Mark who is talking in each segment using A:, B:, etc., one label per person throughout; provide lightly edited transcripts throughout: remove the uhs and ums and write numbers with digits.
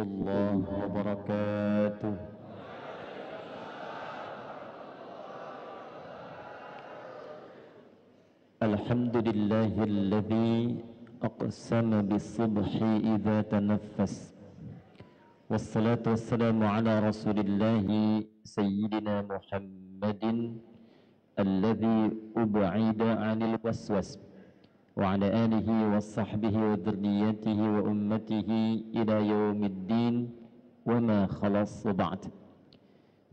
A: الله وبركاته. الحمد لله الذي أقسم بالصبح إذا تنفس، والصلاة والسلام على رسول الله سيدنا محمد الذي أبعد عن الوسوس، وعلى آله وصحبه وذريته وأمته إلى يوم الدين وما خلص بعد.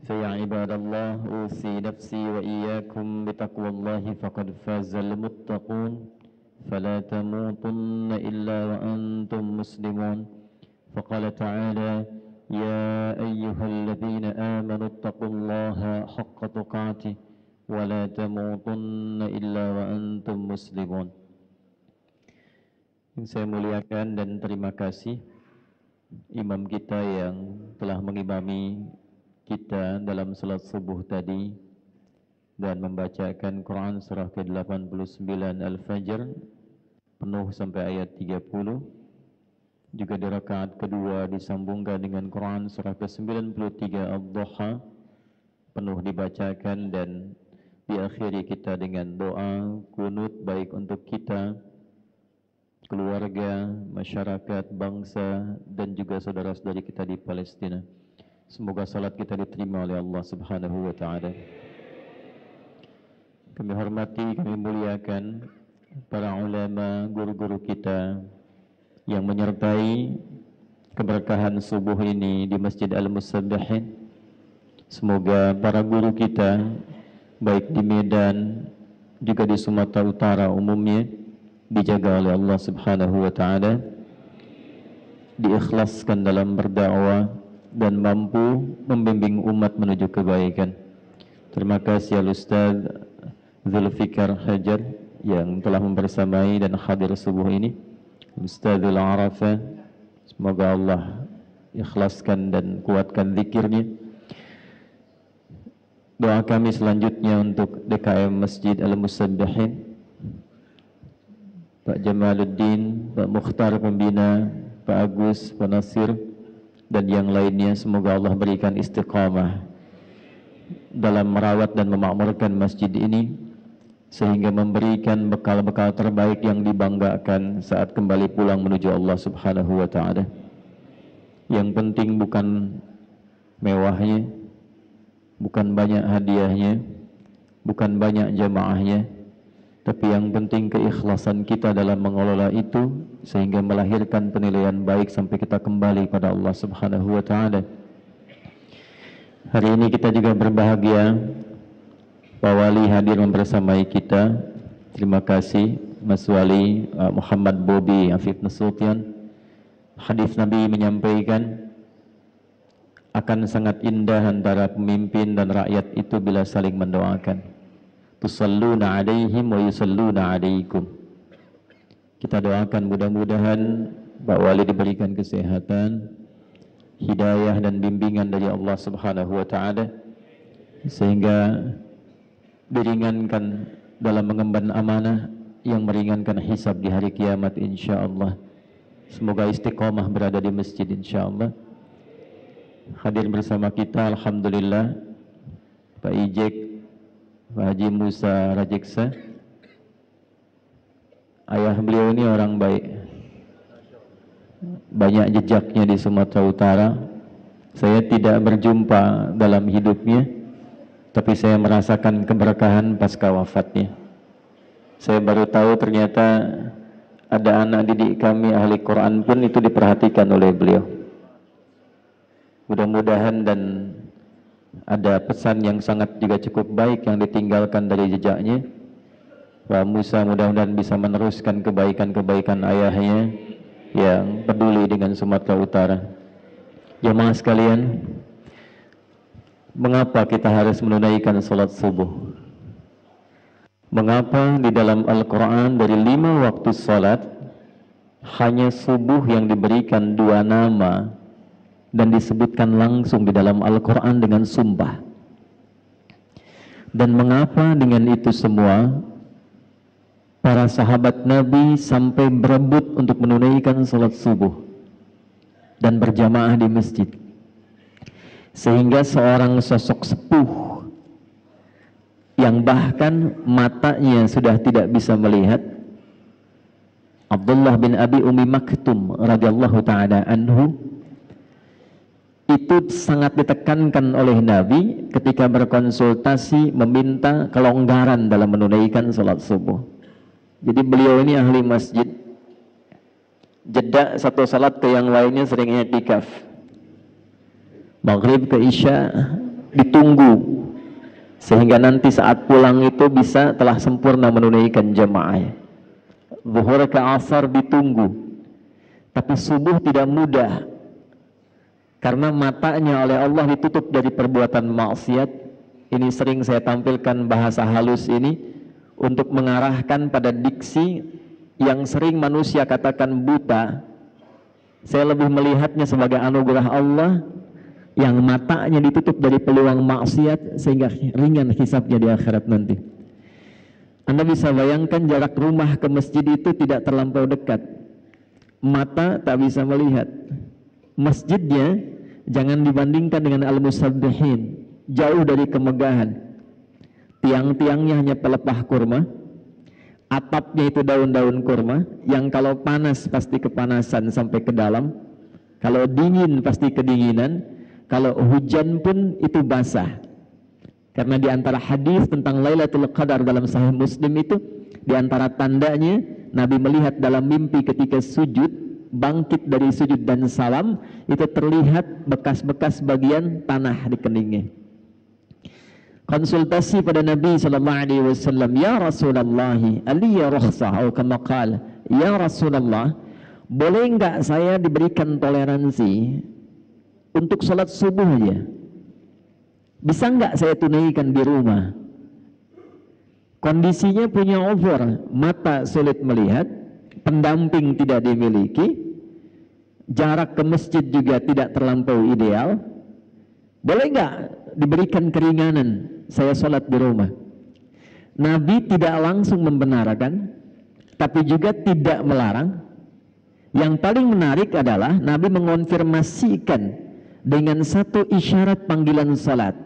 A: فيا عباد الله، أوصي نفسي وإياكم بتقوى الله فقد فاز المتقون، فلا تموتن إلا وأنتم مسلمون. فقال تعالى: يا أيها الذين آمنوا اتقوا الله حق تقاته ولا تموتن إلا وأنتم مسلمون. Yang saya muliakan dan terima kasih imam kita yang telah mengimami kita dalam salat subuh tadi dan membacakan Quran surah ke-89 Al-Fajr penuh sampai ayat 30. Juga di rakaat kedua disambungkan dengan Quran surah ke-93 Ad-Duha penuh dibacakan, dan diakhiri kita dengan doa kunut baik untuk kita, keluarga, masyarakat, bangsa, dan juga saudara-saudari kita di Palestina. Semoga salat kita diterima oleh Allah Subhanahu wa Ta'ala. Kami hormati, kami muliakan para ulama, guru-guru kita yang menyertai keberkahan subuh ini di Masjid Al-Musabbihin. Semoga para guru kita baik di Medan juga di Sumatera Utara umumnya dijaga oleh Allah Subhanahu wa Ta'ala, diikhlaskan dalam berdakwah dan mampu membimbing umat menuju kebaikan. Terima kasih Al-Ustaz Zulfikar Hajar yang telah membersamai dan hadir subuh ini. Ustazul Arafah, semoga Allah ikhlaskan dan kuatkan zikirnya. Doa kami selanjutnya untuk DKM Masjid Al-Musabbihin, Pak Jamaluddin, Pak Mukhtar Pembina, Pak Agus, Pak Nasir, dan yang lainnya. Semoga Allah berikan istiqamah dalam merawat dan memakmurkan masjid ini, sehingga memberikan bekal-bekal terbaik yang dibanggakan saat kembali pulang menuju Allah Subhanahu wa Ta'ala. Yang penting bukan mewahnya, bukan banyak hadiahnya, bukan banyak jamaahnya, tapi yang penting keikhlasan kita dalam mengelola itu, sehingga melahirkan penilaian baik sampai kita kembali pada Allah Subhanahu wa Ta'ala. Hari ini kita juga berbahagia Pak Wali hadir membersamai kita. Terima kasih Mas Wali Muhammad Bobi Afif Nasution. Hadis Nabi menyampaikan akan sangat indah antara pemimpin dan rakyat itu bila saling mendoakan. Tusalluna alaihim wa yusalluna alaikum. Kita doakan mudah-mudahan Pak Wali diberikan kesehatan, hidayah dan bimbingan dari Allah Subhanahu wa Ta'ala, sehingga diringankan dalam mengemban amanah yang meringankan hisab di hari kiamat insyaallah. Semoga istiqomah berada di masjid insyaallah. Hadir bersama kita alhamdulillah Pak Ijek, Pak Haji Musa Rajeksa. Ayah beliau ini orang baik, banyak jejaknya di Sumatera Utara. Saya tidak berjumpa dalam hidupnya, tapi saya merasakan keberkahan pasca wafatnya. Saya baru tahu ternyata ada anak didik kami ahli Quran pun itu diperhatikan oleh beliau. Mudah-mudahan dan ada pesan yang sangat juga cukup baik yang ditinggalkan dari jejaknya. Pak Musa mudah-mudahan bisa meneruskan kebaikan-kebaikan ayahnya yang peduli dengan Sumatera Utara. Jemaah sekalian, mengapa kita harus menunaikan salat subuh? Mengapa di dalam Al-Quran dari 5 waktu salat hanya subuh yang diberikan 2 nama dan disebutkan langsung di dalam Al-Quran dengan sumpah? Dan mengapa dengan itu semua para sahabat Nabi sampai berebut untuk menunaikan salat subuh? dan berjamaah di masjid. Sehingga seorang sosok sepuh yang bahkan matanya sudah tidak bisa melihat, Abdullah bin Abi Ummi Maktum radhiyallahu ta'ala anhu, itu sangat ditekankan oleh Nabi ketika berkonsultasi meminta kelonggaran dalam menunaikan sholat subuh. Jadi beliau ini ahli masjid, jeda satu salat ke yang lainnya sering i'tikaf. Maghrib ke Isya ditunggu sehingga nanti saat pulang itu bisa telah sempurna menunaikan jamaah. Zuhur ke Asar ditunggu, tapi subuh tidak mudah karena matanya oleh Allah ditutup dari perbuatan maksiat. Ini sering saya tampilkan bahasa halus ini untuk mengarahkan pada diksi yang sering manusia katakan buta. Saya lebih melihatnya sebagai anugerah Allah yang matanya ditutup dari peluang maksiat sehingga ringan hisabnya di akhirat nanti. Anda bisa bayangkan jarak rumah ke masjid itu tidak terlampau dekat. Mata tak bisa melihat. Masjidnya jangan dibandingkan dengan al-musabbihin, jauh dari kemegahan. Tiang-tiangnya hanya pelepah kurma, atapnya itu daun-daun kurma yang kalau panas pasti kepanasan sampai ke dalam, kalau dingin pasti kedinginan, kalau hujan pun itu basah. Karena di antara hadis tentang Lailatul Qadar dalam Sahih Muslim itu, di antara tandanya Nabi melihat dalam mimpi ketika sujud, bangkit dari sujud dan salam, itu terlihat bekas-bekas bagian tanah di keningnya. Konsultasi pada Nabi SAW, ya Rasulullah, aliyya rukhsah, atau kama qala, ya Rasulullah, boleh enggak saya diberikan toleransi untuk sholat subuh aja? Bisa enggak saya tunaikan di rumah? Kondisinya punya over, mata sulit melihat, pendamping tidak dimiliki, jarak ke masjid juga tidak terlampau ideal. Boleh enggak diberikan keringanan saya sholat di rumah? Nabi tidak langsung membenarkan, tapi juga tidak melarang. Yang paling menarik adalah Nabi mengonfirmasikan dengan satu isyarat panggilan salat.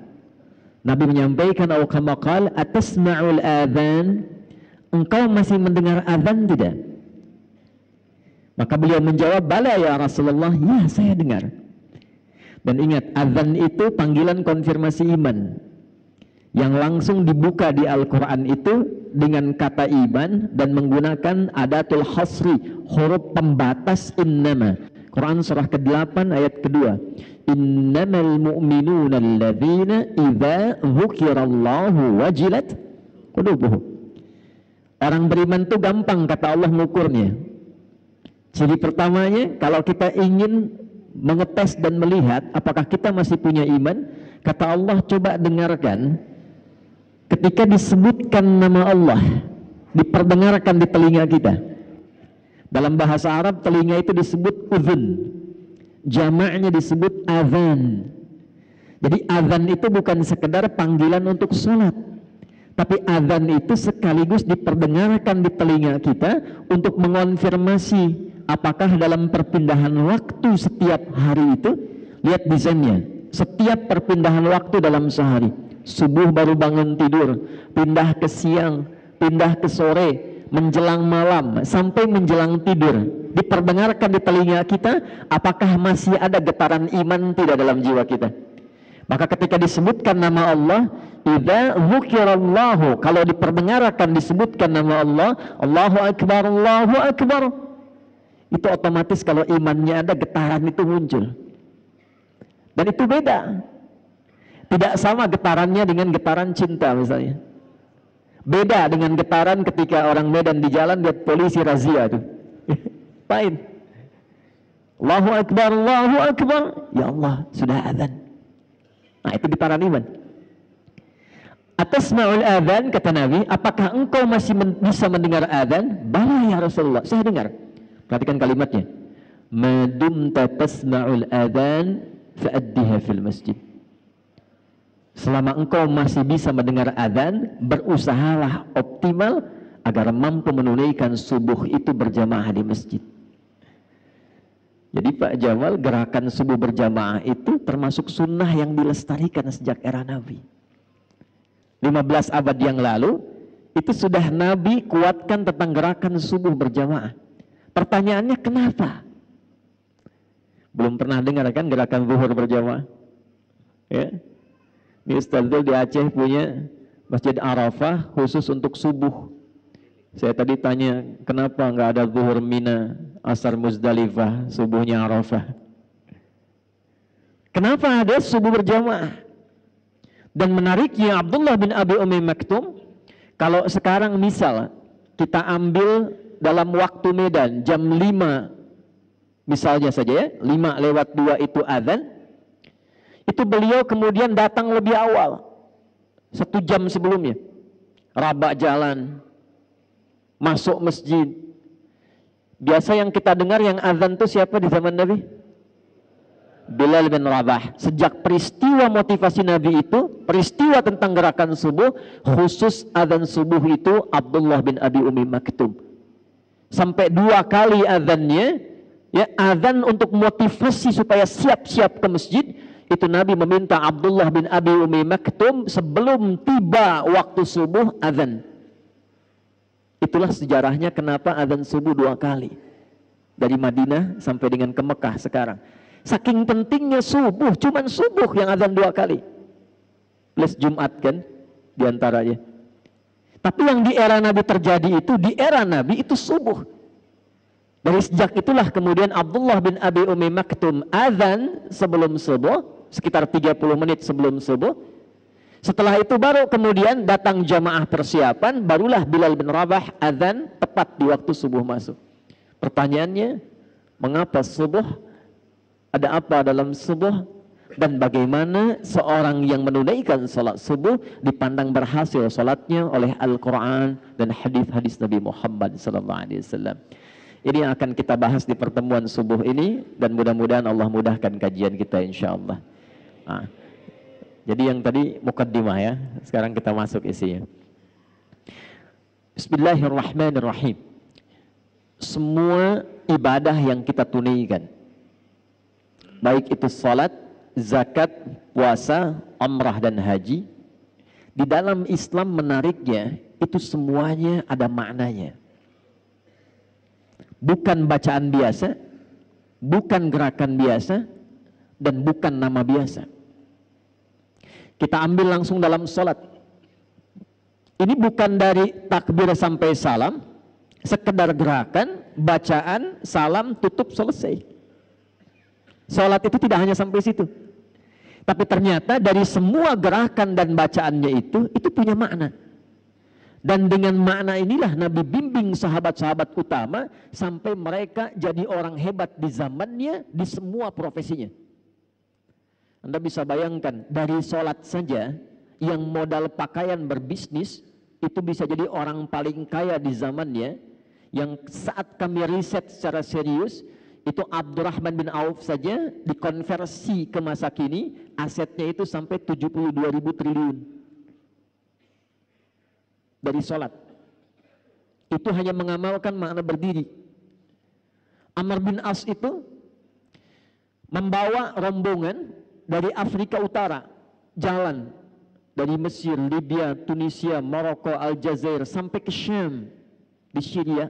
A: Nabi menyampaikan, "Au kama qala atasma'ul adzan?" Engkau masih mendengar azan tidak? Maka beliau menjawab, "Bala ya Rasulullah, ya saya dengar." Dan ingat, azan itu panggilan konfirmasi iman yang langsung dibuka di Al-Quran itu dengan kata iman dan menggunakan adatul hasri, huruf pembatas innama. Quran surah ke-8 ayat kedua. Innamal mu'minuna alladzina idza dzukirallahu wajilat qulubuhum. Orang beriman itu gampang kata Allah mengukurnya. Ciri pertamanya, kalau kita ingin mengetes dan melihat apakah kita masih punya iman, kata Allah, coba dengarkan ketika disebutkan nama Allah, diperdengarkan di telinga kita. Dalam bahasa Arab telinga itu disebut udhun, jamaknya disebut azan. Jadi azan itu bukan sekedar panggilan untuk sholat, tapi azan itu sekaligus diperdengarkan di telinga kita untuk mengonfirmasi apakah dalam perpindahan waktu setiap hari itu, lihat desainnya, setiap perpindahan waktu dalam sehari, subuh baru bangun tidur, pindah ke siang, pindah ke sore, menjelang malam, sampai menjelang tidur, diperdengarkan di telinga kita apakah masih ada getaran iman tidak dalam jiwa kita. Maka ketika disebutkan nama Allah, idza dzukirallahu, kalau diperdengarkan disebutkan nama Allah, Allahu Akbar, Allahu Akbar, itu otomatis kalau imannya ada, getaran itu muncul. Dan itu beda, tidak sama getarannya dengan getaran cinta misalnya. Beda dengan getaran ketika orang Medan di jalan lihat polisi razia tuh. Lain. Allahu Akbar, Allahu Akbar, ya Allah sudah azan. Nah itu getaran iman. Atasma'ul azan, kata Nabi, apakah engkau masih bisa mendengar azan? Bala ya Rasulullah, saya dengar. Perhatikan kalimatnya. Madumta tasma'ul azan fa'addiha fil masjid. Selama engkau masih bisa mendengar azan, berusahalah optimal agar mampu menunaikan subuh itu berjamaah di masjid. Jadi Pak Jamal, gerakan subuh berjamaah itu termasuk sunnah yang dilestarikan sejak era Nabi. 15 abad yang lalu, itu sudah Nabi kuatkan tentang gerakan subuh berjamaah. Pertanyaannya kenapa? Belum pernah dengar kan gerakan zuhur berjamaah? Ya. Ini Ustaz Zul di Aceh punya Masjid Arafah khusus untuk subuh. Saya tadi tanya, kenapa nggak ada zuhur Mina, asar Muzdalifah, subuhnya Arafah? Kenapa ada subuh berjamaah? Dan menariknya Abdullah bin Abi Umi Maktum, kalau sekarang misal kita ambil dalam waktu Medan jam 5 misalnya saja ya, 5:02 itu azan, itu beliau kemudian datang lebih awal, 1 jam sebelumnya, rabak jalan, masuk masjid. Biasa yang kita dengar yang azan itu siapa di zaman Nabi? Bilal bin Rabah. Sejak peristiwa motivasi Nabi itu, peristiwa tentang gerakan subuh, khusus azan subuh itu Abdullah bin Abi Umi Maktum. Sampai 2 kali azannya, ya, azan untuk motivasi supaya siap-siap ke masjid, itu Nabi meminta Abdullah bin Abi Umi Maktum sebelum tiba waktu subuh azan. Itulah sejarahnya kenapa azan subuh 2 kali. Dari Madinah sampai dengan ke Mekah sekarang. Saking pentingnya subuh, cuman subuh yang azan 2 kali. Plus Jumat kan, diantaranya. Tapi yang di era Nabi terjadi itu, di era Nabi itu subuh. Dari sejak itulah kemudian Abdullah bin Abi Umi Maktum azan sebelum subuh, sekitar 30 menit sebelum subuh. Setelah itu baru kemudian datang jamaah persiapan, barulah Bilal bin Rabah azan tepat di waktu subuh masuk. Pertanyaannya, mengapa subuh? Ada apa dalam subuh? Dan bagaimana seorang yang menunaikan salat subuh dipandang berhasil salatnya oleh Al-Quran dan hadis-hadis Nabi Muhammad SAW. Ini yang akan kita bahas di pertemuan subuh ini, dan mudah-mudahan Allah mudahkan kajian kita insyaAllah. Jadi yang tadi mukaddimah ya, sekarang kita masuk isinya. Bismillahirrahmanirrahim. Semua ibadah yang kita tunaikan, baik itu salat, zakat, puasa, umrah dan haji, di dalam Islam menariknya itu semuanya ada maknanya. Bukan bacaan biasa, bukan gerakan biasa, dan bukan nama biasa. Kita ambil langsung dalam salat. Ini bukan dari takbir sampai salam, sekedar gerakan, bacaan, salam, tutup, selesai. Salat itu tidak hanya sampai situ. Tapi ternyata dari semua gerakan dan bacaannya itu punya makna. Dan dengan makna inilah Nabi bimbing sahabat-sahabat utama sampai mereka jadi orang hebat di zamannya, di semua profesinya. Anda bisa bayangkan, dari sholat saja yang modal pakaian berbisnis itu bisa jadi orang paling kaya di zamannya. Yang saat kami riset secara serius, itu Abdurrahman bin Auf saja dikonversi ke masa kini, asetnya itu sampai 72.000 triliun dari sholat. Itu hanya mengamalkan makna berdiri. Amr bin As itu membawa rombongan dari Afrika Utara, jalan dari Mesir, Libya, Tunisia, Maroko, Aljazair sampai ke Syam di Syria.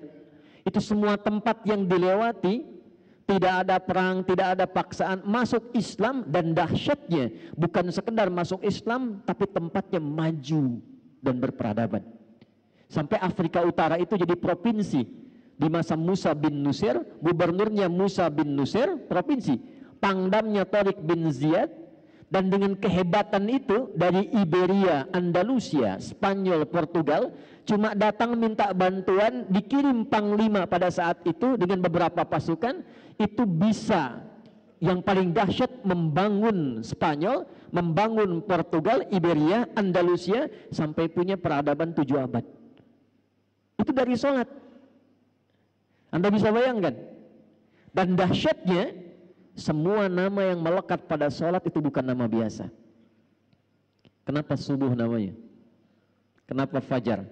A: Itu semua tempat yang dilewati, tidak ada perang, tidak ada paksaan, masuk Islam, dan dahsyatnya bukan sekedar masuk Islam, tapi tempatnya maju dan berperadaban. Sampai Afrika Utara itu jadi provinsi di masa Musa bin Nusir, gubernurnya Musa bin Nusir, provinsi, pangdamnya Tariq bin Ziyad, dan dengan kehebatan itu dari Iberia, Andalusia, Spanyol, Portugal, cuma datang minta bantuan, dikirim panglima pada saat itu dengan beberapa pasukan, itu bisa yang paling dahsyat membangun Spanyol, membangun Portugal, Iberia, Andalusia, sampai punya peradaban 7 abad. Itu dari sholat. Anda bisa bayangkan. Dan dahsyatnya, semua nama yang melekat pada sholat itu bukan nama biasa. Kenapa subuh namanya? Kenapa fajar?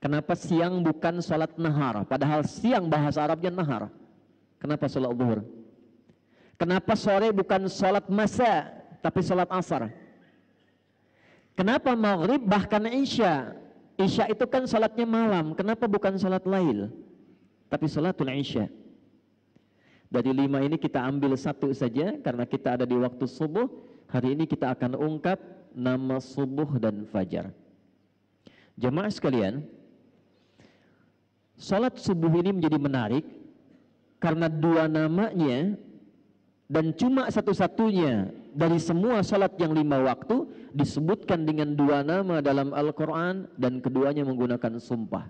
A: Kenapa siang bukan sholat nahar? Padahal siang bahasa Arabnya nahar. Kenapa sholat zuhur?
B: Kenapa sore bukan sholat masa tapi sholat asar? Kenapa maghrib bahkan isya? Isya itu kan sholatnya malam, kenapa bukan sholat lail tapi sholatul isya? Dari 5 ini kita ambil 1 saja karena kita ada di waktu subuh. Hari ini kita akan ungkap nama subuh dan fajar. Jemaah sekalian, sholat subuh ini menjadi menarik karena 2 namanya dan cuma satu-satunya dari semua salat yang 5 waktu disebutkan dengan 2 nama dalam Al-Quran dan keduanya menggunakan sumpah.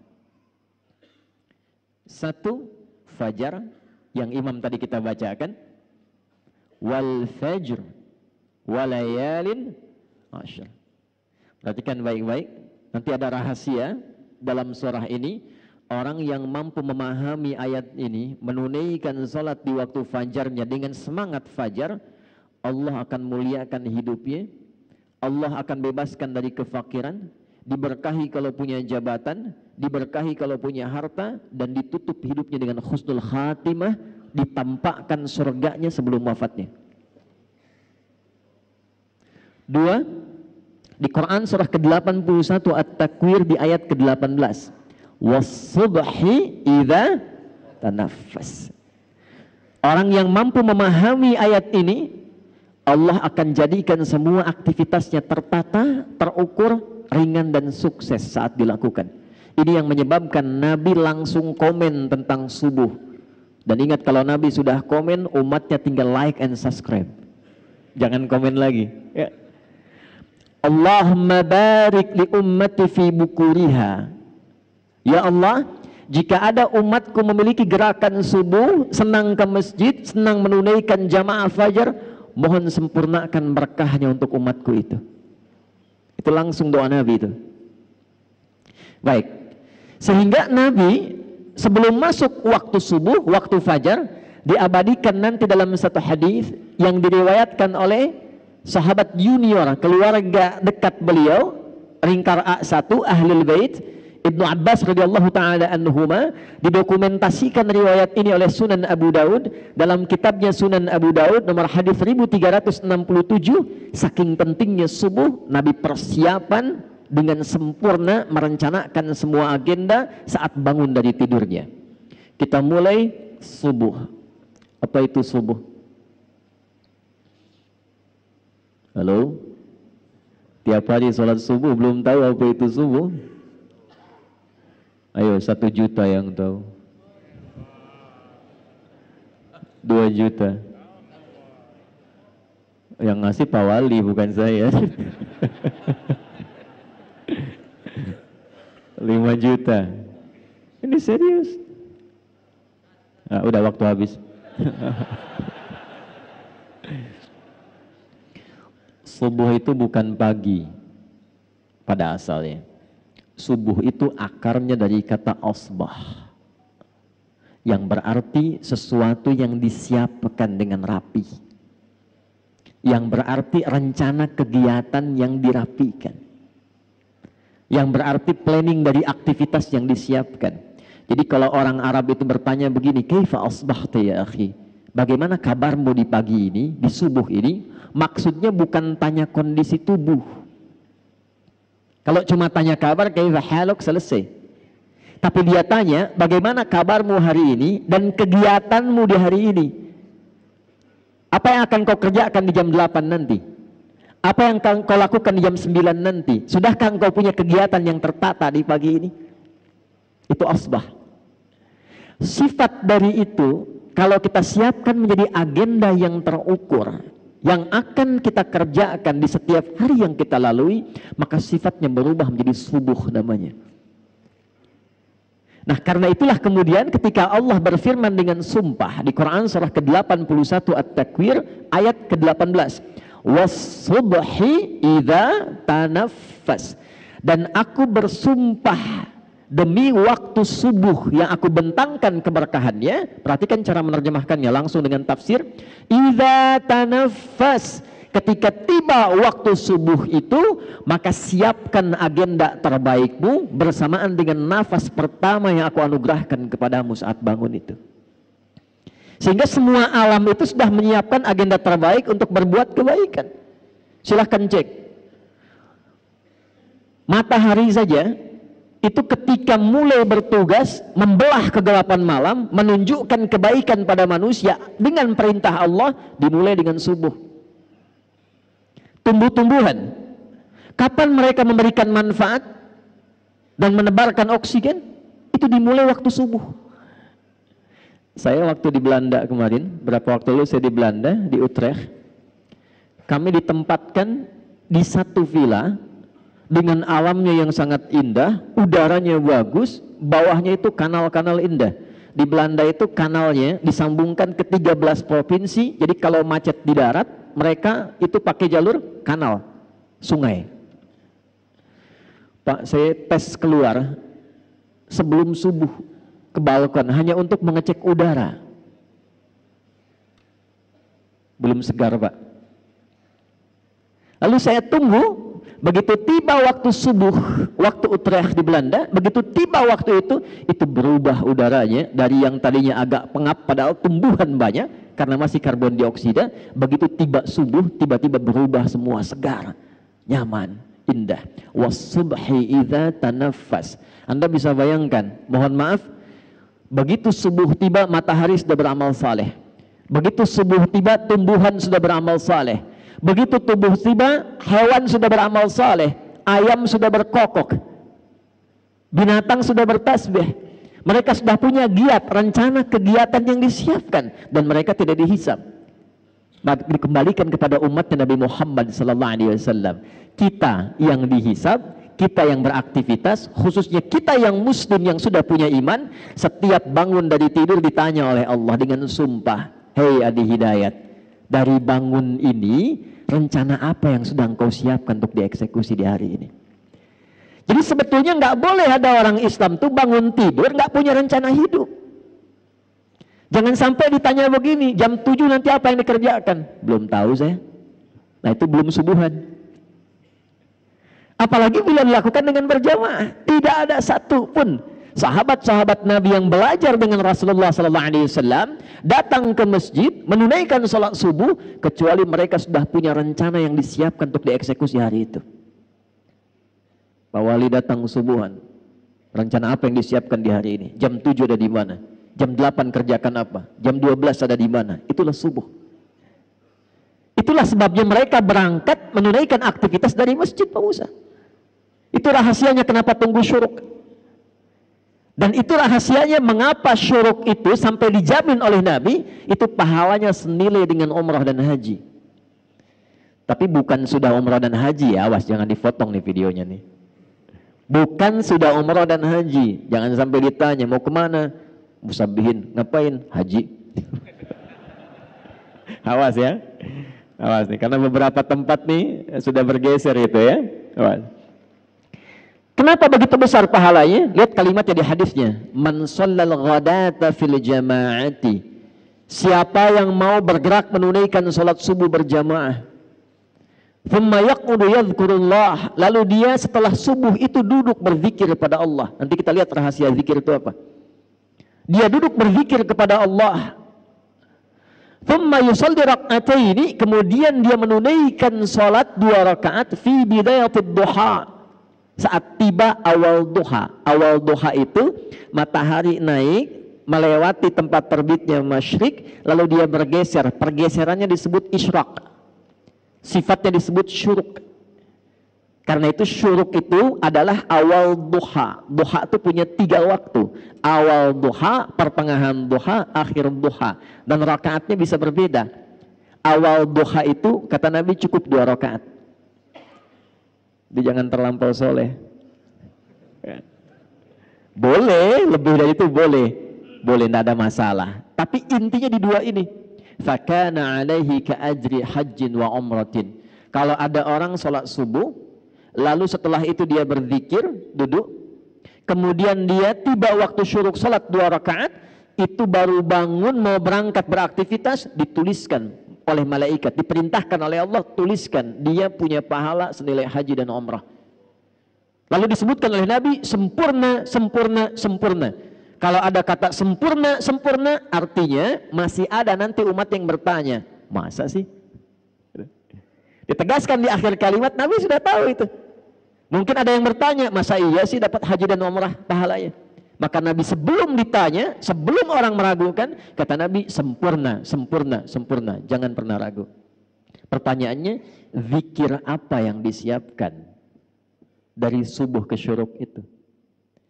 B: 1, fajar yang imam tadi kita bacakan, wal fajr walayalin ashr. Perhatikan baik-baik, nanti ada rahasia dalam surah ini. Orang yang mampu memahami ayat ini, menunaikan salat di waktu fajarnya dengan semangat fajar, Allah akan muliakan hidupnya, Allah akan bebaskan dari kefakiran, diberkahi kalau punya jabatan, diberkahi kalau punya harta, dan ditutup hidupnya dengan husnul khatimah, ditampakkan surganya sebelum wafatnya. 2, di Quran surah ke-81 At-Takwir di ayat ke-18. Was-subhi idza tanaffas. Orang yang mampu memahami ayat ini, Allah akan jadikan semua aktivitasnya tertata, terukur, ringan dan sukses saat dilakukan. Ini yang menyebabkan Nabi langsung komen tentang subuh. Dan ingat, kalau Nabi sudah komen, umatnya tinggal like and subscribe. Jangan komen lagi ya. Allahumma barik li ummati fi bukuriha. Ya Allah, jika ada umatku memiliki gerakan subuh, senang ke masjid, senang menunaikan jamaah fajar, mohon sempurnakan berkahnya untuk umatku itu. Itu langsung doa Nabi itu. Baik, sehingga Nabi sebelum masuk waktu subuh, waktu fajar, diabadikan nanti dalam satu hadis yang diriwayatkan oleh sahabat junior, keluarga dekat beliau, ringkar A1, Ahlul Bait, Ibnu Abbas radhiyallahu taala anhuma. Didokumentasikan riwayat ini oleh Sunan Abu Daud dalam kitabnya Sunan Abu Daud nomor hadis 1367. Saking pentingnya subuh, Nabi persiapan dengan sempurna merencanakan semua agenda saat bangun dari tidurnya. Kita mulai subuh. Apa itu subuh? Halo? Tiap hari sholat subuh belum tahu apa itu subuh? Ayo, 1 juta yang tahu. 2 juta. Yang ngasih Pak Wali bukan saya. 5 juta. Ini serius. Nah, udah waktu habis. Subuh itu bukan pagi pada asalnya. Subuh itu akarnya dari kata asbah, yang berarti sesuatu yang disiapkan dengan rapi, yang berarti rencana kegiatan yang dirapikan, yang berarti planning dari aktivitas yang disiapkan. Jadi kalau orang Arab itu bertanya begini, kaifa asbahta ya akhi, bagaimana kabarmu di pagi ini, di subuh ini, maksudnya bukan tanya kondisi tubuh. Kalau cuma tanya kabar, kaifa haluk, selesai. Tapi dia tanya, bagaimana kabarmu hari ini dan kegiatanmu di hari ini? Apa yang akan kau kerjakan di jam 8 nanti? Apa yang kau lakukan di jam 9 nanti? Sudahkah engkau punya kegiatan yang tertata di pagi ini? Itu asbah. Sifat dari itu, kalau kita siapkan menjadi agenda yang terukur, yang akan kita kerjakan di setiap hari yang kita lalui, maka sifatnya berubah menjadi subuh namanya. Nah, karena itulah kemudian ketika Allah berfirman dengan sumpah di Quran surah ke-81 At-Takwir ayat ke-18, was-subhi idza tanaffas, dan aku bersumpah demi waktu subuh yang aku bentangkan keberkahannya. Perhatikan cara menerjemahkannya langsung dengan tafsir. Idza tanaffas, ketika tiba waktu subuh itu, maka siapkan agenda terbaikmu bersamaan dengan nafas pertama yang aku anugerahkan kepadamu saat bangun itu. Sehingga semua alam itu sudah menyiapkan agenda terbaik untuk berbuat kebaikan. Silahkan cek. Matahari saja itu ketika mulai bertugas membelah kegelapan malam, menunjukkan kebaikan pada manusia dengan perintah Allah, dimulai dengan subuh. Tumbuh-tumbuhan, kapan mereka memberikan manfaat dan menebarkan oksigen? Itu dimulai waktu subuh. Saya waktu di Belanda kemarin, berapa waktu lalu saya di Belanda, di Utrecht, kami ditempatkan di satu villa dengan alamnya yang sangat indah, udaranya bagus, bawahnya itu kanal-kanal indah. Di Belanda itu kanalnya disambungkan ke 13 provinsi, jadi kalau macet di darat, mereka itu pakai jalur kanal, sungai. Pak, saya tes keluar sebelum subuh ke balkon hanya untuk mengecek udara. Belum segar, Pak. Lalu saya tunggu, begitu tiba waktu subuh, waktu Utrecht di Belanda, begitu tiba waktu itu berubah udaranya dari yang tadinya agak pengap padahal tumbuhan banyak karena masih karbon dioksida, begitu tiba subuh tiba-tiba berubah semua segar, nyaman, indah. Was-subhi idza tanaffas. Anda bisa bayangkan, mohon maaf, begitu subuh tiba matahari sudah beramal saleh. Begitu subuh tiba tumbuhan sudah beramal saleh. Begitu tubuh tiba hewan sudah beramal saleh. Ayam sudah berkokok. Binatang sudah bertasbih. Mereka sudah punya giat, rencana kegiatan yang disiapkan dan mereka tidak dihisab. Dikembalikan kepada umat Nabi Muhammad SAW. Kita yang dihisab, kita yang beraktivitas, khususnya kita yang muslim yang sudah punya iman, setiap bangun dari tidur ditanya oleh Allah dengan sumpah, hei Adi Hidayat, dari bangun ini rencana apa yang sudah engkau siapkan untuk dieksekusi di hari ini? Jadi sebetulnya nggak boleh ada orang Islam tuh bangun tidur nggak punya rencana hidup. Jangan sampai ditanya begini, jam 7 nanti apa yang dikerjakan? Belum tahu saya. Nah itu belum subuhan. Apalagi bila dilakukan dengan berjamaah, tidak ada satu pun sahabat-sahabat Nabi yang belajar dengan Rasulullah SAW datang ke masjid menunaikan sholat subuh kecuali mereka sudah punya rencana yang disiapkan untuk dieksekusi hari itu. Pak Wali datang subuhan, rencana apa yang disiapkan di hari ini? Jam 7 ada di mana? Jam 8 kerjakan apa? Jam 12 ada di mana? Itulah subuh. Itulah sebabnya mereka berangkat menunaikan aktivitas dari masjid, Pak Musa. Itu rahasianya kenapa tunggu syuruk. Dan itu rahasianya mengapa syuruk itu sampai dijamin oleh Nabi, itu pahalanya senilai dengan umrah dan haji. Tapi bukan sudah umrah dan haji ya, awas jangan dipotong nih videonya nih. Bukan sudah umrah dan haji, jangan sampai ditanya mau kemana, musabihin, ngapain? Haji. Awas ya, awas nih, karena beberapa tempat nih sudah bergeser itu ya, awas. Kenapa begitu besar pahalanya? Lihat kalimatnya di hadisnya. Man shallal ghadata fil jama'ati. Siapa yang mau bergerak menunaikan salat subuh berjamaah. Thumma yaqudu yadhkurullah. Lalu dia setelah subuh itu duduk berzikir kepada Allah. Nanti kita lihat rahasia zikir itu apa. Dia duduk berzikir kepada Allah. Thumma yusalli rak'ataini. Kemudian dia menunaikan salat 2 rakaat fi bidayatid duha. Saat tiba awal duha. Awal duha itu matahari naik melewati tempat terbitnya masyrik, lalu dia bergeser. Pergeserannya disebut isyraq. Sifatnya disebut syuruk. Karena itu syuruk itu adalah awal duha. Duha itu punya 3 waktu. Awal duha, pertengahan duha, akhir duha. Dan rakaatnya bisa berbeda. Awal duha itu kata Nabi cukup 2 rakaat. Dia jangan terlampau soleh. Boleh, lebih dari itu boleh. Boleh, tidak ada masalah. Tapi intinya di 2 ini. Fakana alaihi ka ajri hajjin wa umratin. Kalau ada orang sholat subuh, lalu setelah itu dia berzikir, duduk. Kemudian dia tiba waktu syuruk sholat 2 rakaat, itu baru bangun mau berangkat beraktivitas, dituliskan oleh malaikat, diperintahkan oleh Allah, tuliskan dia punya pahala senilai haji dan umrah. Lalu disebutkan oleh Nabi, sempurna, sempurna, sempurna. Kalau ada kata sempurna, sempurna artinya masih ada nanti umat yang bertanya, masa sih? Ditegaskan di akhir kalimat, Nabi sudah tahu itu. Mungkin ada yang bertanya, masa iya sih dapat haji dan umrah pahalanya? Maka Nabi sebelum ditanya, sebelum orang meragukan, kata Nabi, sempurna, sempurna, sempurna. Jangan pernah ragu. Pertanyaannya, zikir apa yang disiapkan dari subuh ke syuruk itu?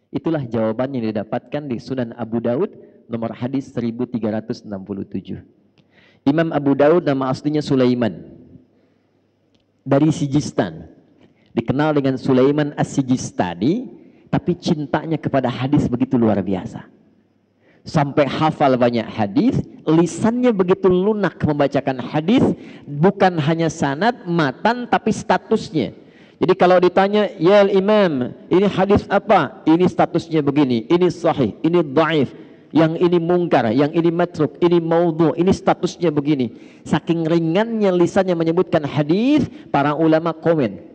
B: Itulah jawaban yang didapatkan di Sunan Abu Daud, nomor hadis 1367. Imam Abu Daud nama aslinya Sulaiman, dari Sijistan. Dikenal dengan Sulaiman As-Sijistani, tapi cintanya kepada hadis begitu luar biasa. Sampai hafal banyak hadis, lisannya begitu lunak membacakan hadis, bukan hanya sanad, matan, tapi statusnya. Jadi kalau ditanya, ya Imam, ini hadis apa? Ini statusnya begini, ini sahih, ini dhaif, yang ini mungkar, yang ini matruk, ini maudhu, ini statusnya begini. Saking ringannya lisannya menyebutkan hadis, para ulama komen.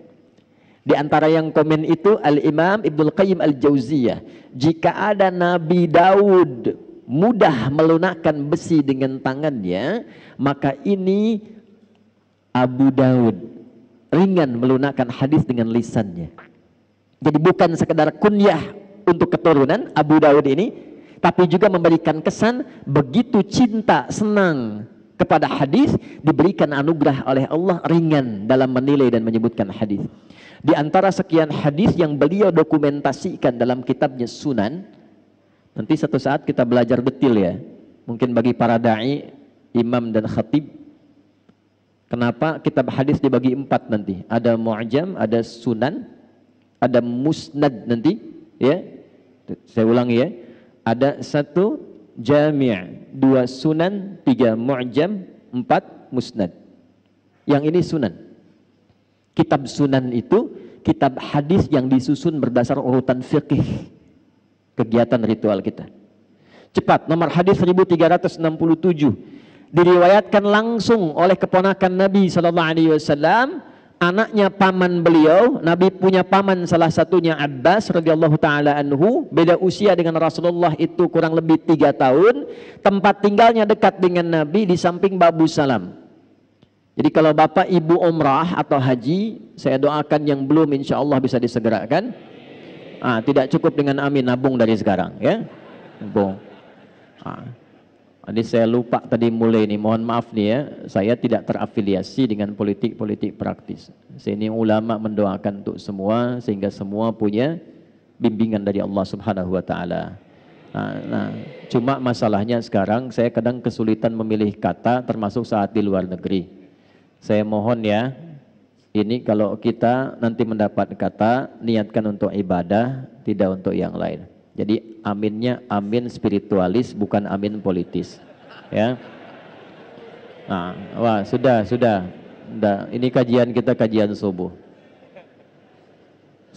B: Di antara yang komen itu Al-Imam Ibnul Qayyim Al-Jauziyah, jika ada Nabi Daud mudah melunakkan besi dengan tangannya, maka ini Abu Daud ringan melunakkan hadis dengan lisannya. Jadi bukan sekedar kunyah untuk keturunan Abu Daud ini, tapi juga memberikan kesan begitu cinta, senang kepada hadis, diberikan anugerah oleh Allah ringan dalam menilai dan menyebutkan hadis. Di antara sekian hadis yang beliau dokumentasikan dalam kitabnya Sunan, nanti satu saat kita belajar detail ya, mungkin bagi para da'i, imam dan khatib, kenapa kitab hadis dibagi 4 nanti, ada mu'jam, ada sunan, ada musnad nanti ya, saya ulangi ya, ada 1 jami', 2 sunan, 3 mu'jam, 4 musnad. Yang ini sunan. Kitab sunan itu kitab hadis yang disusun berdasar urutan fikih kegiatan ritual kita. Cepat, nomor hadis 1367 diriwayatkan langsung oleh keponakan Nabi SAW, anaknya paman beliau. Nabi punya paman, salah satunya Abbas radhiyallahu taala anhu, beda usia dengan Rasulullah itu kurang lebih 3 tahun. Tempat tinggalnya dekat dengan Nabi di samping Babu Salam. Jadi kalau bapak ibu umrah atau haji, saya doakan yang belum insya Allah bisa disegerakan. Tidak cukup dengan amin, nabung dari sekarang ya. Nabung. Jadi saya lupa tadi mulai nih, mohon maaf nih ya, saya tidak terafiliasi dengan politik praktis. Sini ulama mendoakan untuk semua sehingga semua punya bimbingan dari Allah Subhanahu wa taala. Cuma masalahnya sekarang saya kadang kesulitan memilih kata termasuk saat di luar negeri. Saya mohon ya, ini kalau kita nanti mendapat kata, niatkan untuk ibadah, tidak untuk yang lain. Jadi aminnya amin spiritualis, bukan amin politis. Ya. Wah sudah. Ini kajian kita, kajian subuh.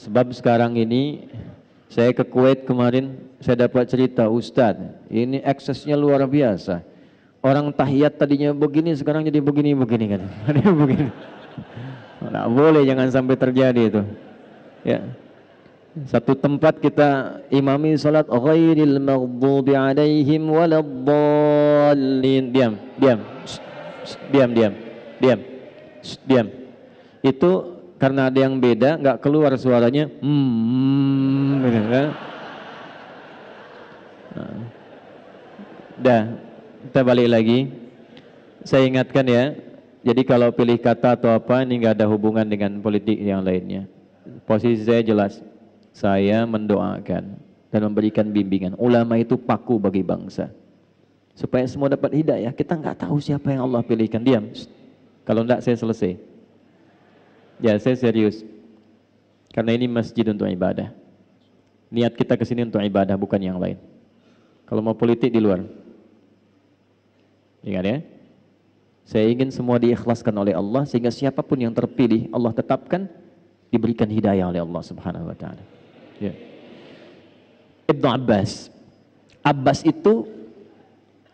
B: Sebab sekarang ini, saya ke Kuwait kemarin, saya dapat cerita, Ustadz, ini eksesnya luar biasa. Orang tahiyat tadinya begini, sekarang jadi begini kan. Begini. Nggak boleh, jangan sampai terjadi itu. Ya. Satu tempat kita imami salat ghairil maghdubi alaihim waladdallin. Diam. Itu karena ada yang beda, nggak keluar suaranya. Gitu, kan? Kita balik lagi. Saya ingatkan ya, jadi kalau pilih kata atau apa, ini nggak ada hubungan dengan politik yang lainnya. Posisi saya jelas, saya mendoakan dan memberikan bimbingan. Ulama itu paku bagi bangsa, supaya semua dapat hidayah. Kita nggak tahu siapa yang Allah pilihkan. Diam. Kalau enggak saya selesai. Ya saya serius, karena ini masjid untuk ibadah. Niat kita ke sini untuk ibadah, bukan yang lain. Kalau mau politik di luar. Ingat ya, saya ingin semua diikhlaskan oleh Allah sehingga siapapun yang terpilih Allah tetapkan diberikan hidayah oleh Allah Subhanahu wa taala. Ya. Ibnu Abbas itu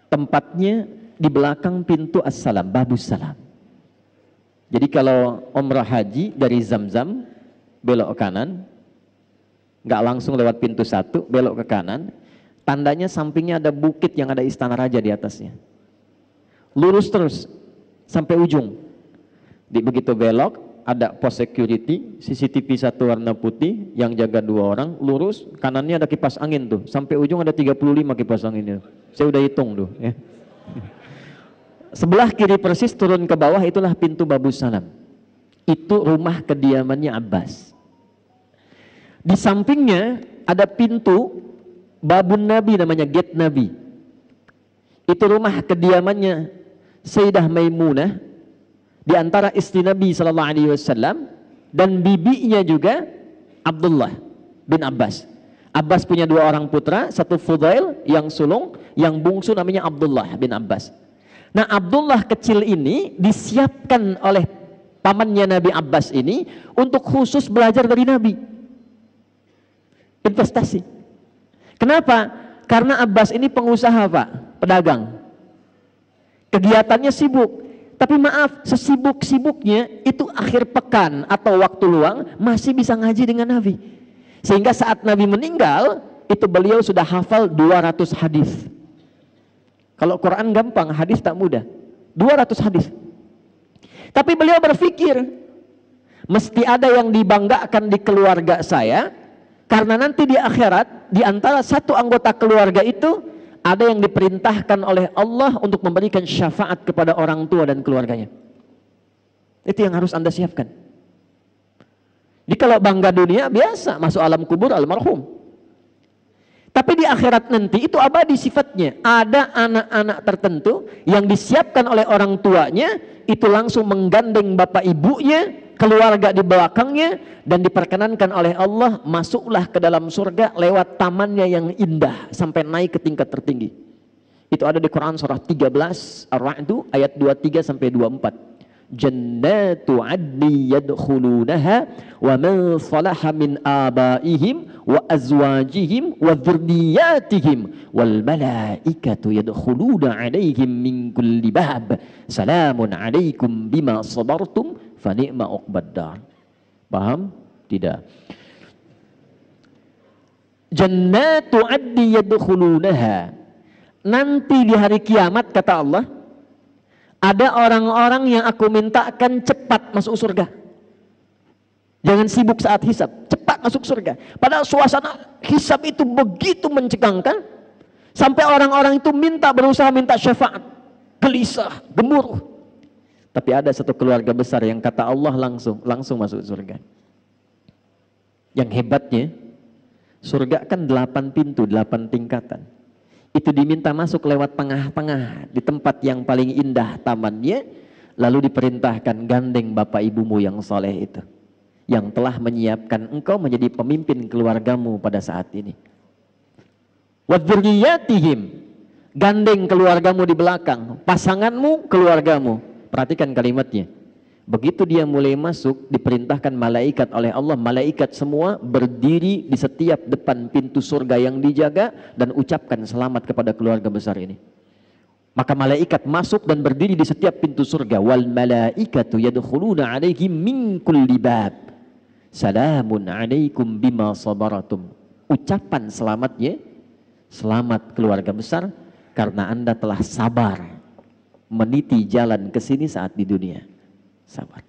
B: tempatnya di belakang pintu As-Salam, Babus Salam. Jadi kalau umrah haji dari Zamzam belok ke kanan, nggak langsung lewat pintu 1, belok ke kanan. Tandanya sampingnya ada bukit yang ada istana raja di atasnya. Lurus terus sampai ujung. Begitu belok ada pos security, CCTV satu warna putih yang jaga 2 orang, lurus kanannya ada kipas angin tuh. Sampai ujung ada 35 kipas anginnya. Saya udah hitung tuh ya. Sebelah kiri persis turun ke bawah itulah pintu Babus Salam. Itu rumah kediamannya Abbas. Di sampingnya ada pintu Babun Nabi, namanya Gate Nabi. Itu rumah kediamannya Sayyidah Maimunah, di antara istri Nabi sallallahu alaihi wasallam, dan bibinya juga Abdullah bin Abbas. Abbas punya 2 orang putra, satu Fudail yang sulung, yang bungsu namanya Abdullah bin Abbas. Nah, Abdullah kecil ini disiapkan oleh pamannya Nabi Abbas ini untuk khusus belajar dari Nabi. Investasi. Kenapa? Karena Abbas ini pengusaha, Pak, pedagang. Kegiatannya sibuk. Tapi maaf, sesibuk-sibuknya itu akhir pekan atau waktu luang masih bisa ngaji dengan Nabi. Sehingga saat Nabi meninggal, itu beliau sudah hafal 200 hadis. Kalau Quran gampang, hadis tak mudah. 200 hadis. Tapi beliau berpikir, mesti ada yang dibanggakan di keluarga saya, karena nanti di akhirat, di antara satu anggota keluarga itu, ada yang diperintahkan oleh Allah untuk memberikan syafaat kepada orang tua dan keluarganya. Itu yang harus Anda siapkan. Jadi kalau bangga dunia, biasa, masuk alam kubur almarhum. Tapi di akhirat nanti, itu abadi sifatnya. Ada anak-anak tertentu yang disiapkan oleh orang tuanya, itu langsung menggandeng bapak ibunya, keluarga di belakangnya, dan diperkenankan oleh Allah masuklah ke dalam surga lewat tamannya yang indah sampai naik ke tingkat tertinggi. Itu ada di Quran surah 13 Ar-Ra'd ayat 23 sampai 24. Jannatu 'adni yadkhulunaha wa man salaha min abaihim wa azwajihim wa dzurriyyatihim wal malaikatu yadkhuluna 'alaihim min kulli bab salamun 'alaikum bima sabartum fa ni'ma uqbaddar. Paham? Tidak. Jannatu 'adni yadkhulunaha. Nanti di hari kiamat kata Allah, ada orang-orang yang aku mintakan cepat masuk surga. Jangan sibuk saat hisab, cepat masuk surga. Padahal suasana hisab itu begitu mencegangkan, sampai orang-orang itu berusaha minta syafaat, gelisah, gemuruh. Tapi ada satu keluarga besar yang kata Allah langsung masuk surga. Yang hebatnya, surga kan 8 pintu, 8 tingkatan. Itu diminta masuk lewat tengah-tengah, di tempat yang paling indah tamannya, lalu diperintahkan gandeng bapak ibumu yang soleh itu, yang telah menyiapkan engkau menjadi pemimpin keluargamu pada saat ini. Wa dzurriyyatihim, gandeng keluargamu di belakang, pasanganmu, keluargamu. Perhatikan kalimatnya. Begitu dia mulai masuk, diperintahkan malaikat oleh Allah, malaikat semua berdiri di setiap depan pintu surga yang dijaga dan ucapkan selamat kepada keluarga besar ini. Maka malaikat masuk dan berdiri di setiap pintu surga. Wal malaikatu yadkhuluna 'alaihim min kulli bab. Salamun 'alaikum bima sabaratum. Ucapan selamatnya, selamat keluarga besar karena Anda telah sabar meniti jalan ke sini saat di dunia. Sabar.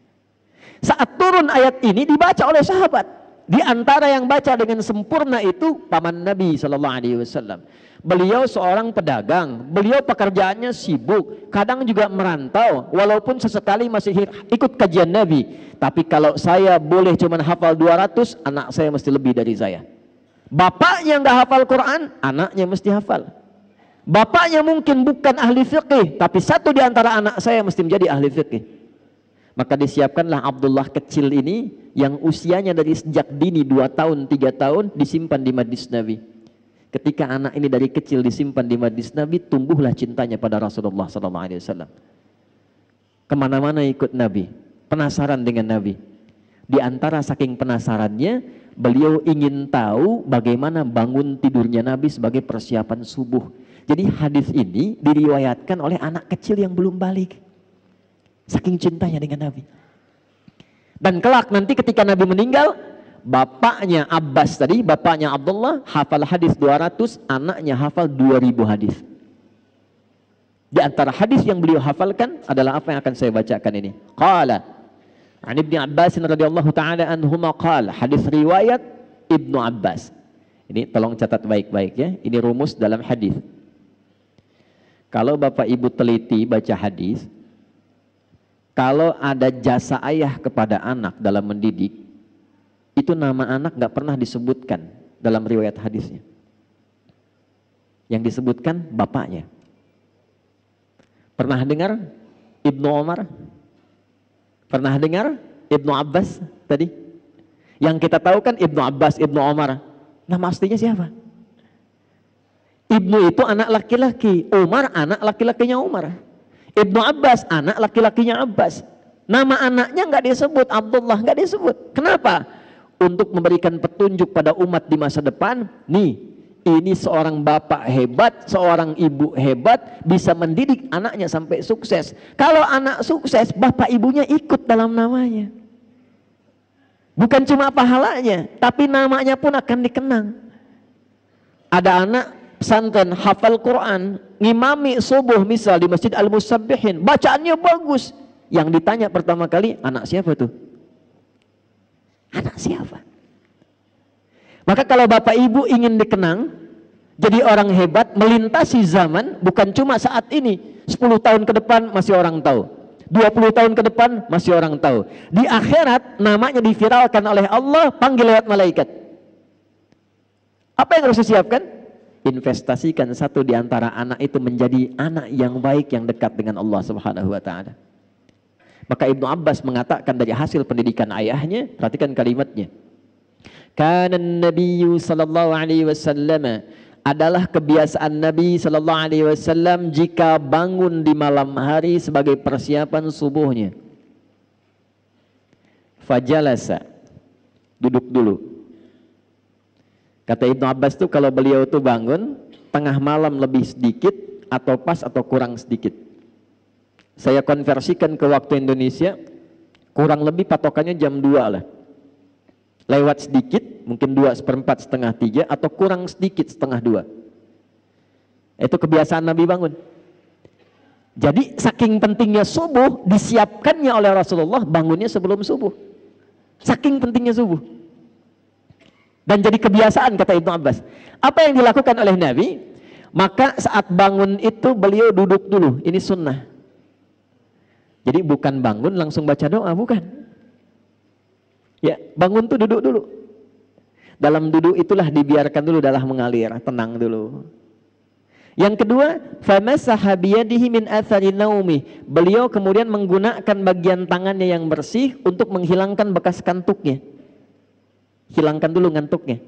B: Saat turun ayat ini dibaca oleh sahabat. Di antara yang baca dengan sempurna itu paman Nabi sallallahu alaihi wasallam. Beliau seorang pedagang, beliau pekerjaannya sibuk, kadang juga merantau, walaupun sesekali masih ikut kajian Nabi. Tapi kalau saya boleh cuma hafal 200, anak saya mesti lebih dari saya. Bapaknya nggak hafal Quran, anaknya mesti hafal. Bapaknya mungkin bukan ahli fiqih, tapi satu di antara anak saya mesti menjadi ahli fiqih. Maka disiapkanlah Abdullah kecil ini yang usianya dari sejak dini 2 tahun, 3 tahun disimpan di majlis Nabi. Ketika anak ini dari kecil disimpan di majlis Nabi, tumbuhlah cintanya pada Rasulullah SAW. Kemana-mana ikut Nabi, penasaran dengan Nabi. Di antara saking penasarannya, beliau ingin tahu bagaimana bangun tidurnya Nabi sebagai persiapan subuh. Jadi hadis ini diriwayatkan oleh anak kecil yang belum balik. Saking cintanya dengan Nabi. Dan kelak nanti ketika Nabi meninggal, bapaknya Abbas tadi, bapaknya Abdullah hafal hadis 200, anaknya hafal 2000 hadis. Di antara hadis yang beliau hafalkan adalah apa yang akan saya bacakan ini. Qala an Ibnu Abbas radhiyallahu taala anhuma qala, hadis riwayat Ibnu Abbas. Ini tolong catat baik-baik ya. Ini rumus dalam hadis. Kalau Bapak Ibu teliti baca hadis, kalau ada jasa ayah kepada anak dalam mendidik, itu nama anak nggak pernah disebutkan dalam riwayat hadisnya. Yang disebutkan bapaknya. Pernah dengar Ibnu Umar? Pernah dengar Ibnu Abbas tadi? Yang kita tahu kan Ibnu Abbas, Ibnu Umar. Nama aslinya siapa? Ibnu itu anak laki-laki, Umar anak laki-lakinya Umar. Ibnu Abbas anak laki-lakinya Abbas. Nama anaknya nggak disebut, Abdullah nggak disebut. Kenapa? Untuk memberikan petunjuk pada umat di masa depan. Nih, ini seorang bapak hebat, seorang ibu hebat, bisa mendidik anaknya sampai sukses. Kalau anak sukses, bapak ibunya ikut dalam namanya. Bukan cuma pahalanya, tapi namanya pun akan dikenang. Ada anak pesantren hafal Quran, ngimami subuh misal di Masjid Al-Musabbihin, bacaannya bagus. Yang ditanya pertama kali, anak siapa tuh? Anak siapa? Maka kalau bapak ibu ingin dikenang, jadi orang hebat, melintasi zaman, bukan cuma saat ini, 10 tahun ke depan masih orang tahu, 20 tahun ke depan masih orang tahu. Di akhirat namanya diviralkan oleh Allah, panggil lewat malaikat. Apa yang harus disiapkan? Investasikan satu di antara anak itu menjadi anak yang baik, yang dekat dengan Allah Subhanahu wa taala. Maka Ibnu Abbas mengatakan dari hasil pendidikan ayahnya, perhatikan kalimatnya. Kana Nabiyyu sallallahu alaihi wasallam, adalah kebiasaan Nabi sallallahu alaihi wasallam jika bangun di malam hari sebagai persiapan subuhnya. Fajalasa, duduk dulu. Kata Ibnu Abbas tuh kalau beliau tuh bangun tengah malam lebih sedikit atau pas atau kurang sedikit. Saya konversikan ke waktu Indonesia, kurang lebih patokannya jam 2 lah. Lewat sedikit, mungkin 2/4, setengah 3, atau kurang sedikit setengah 2. Itu kebiasaan Nabi bangun. Jadi saking pentingnya subuh, disiapkannya oleh Rasulullah bangunnya sebelum subuh. Saking pentingnya subuh. Dan jadi kebiasaan, kata Ibnu Abbas. Apa yang dilakukan oleh Nabi? Maka saat bangun itu beliau duduk dulu. Ini sunnah. Jadi bukan bangun langsung baca doa, bukan. Ya, bangun tuh duduk dulu. Dalam duduk itulah dibiarkan dulu darah mengalir, tenang dulu. Yang kedua, famasaha biyadihi min athari naumi. Beliau kemudian menggunakan bagian tangannya yang bersih untuk menghilangkan bekas kantuknya. Hilangkan dulu ngantuknya.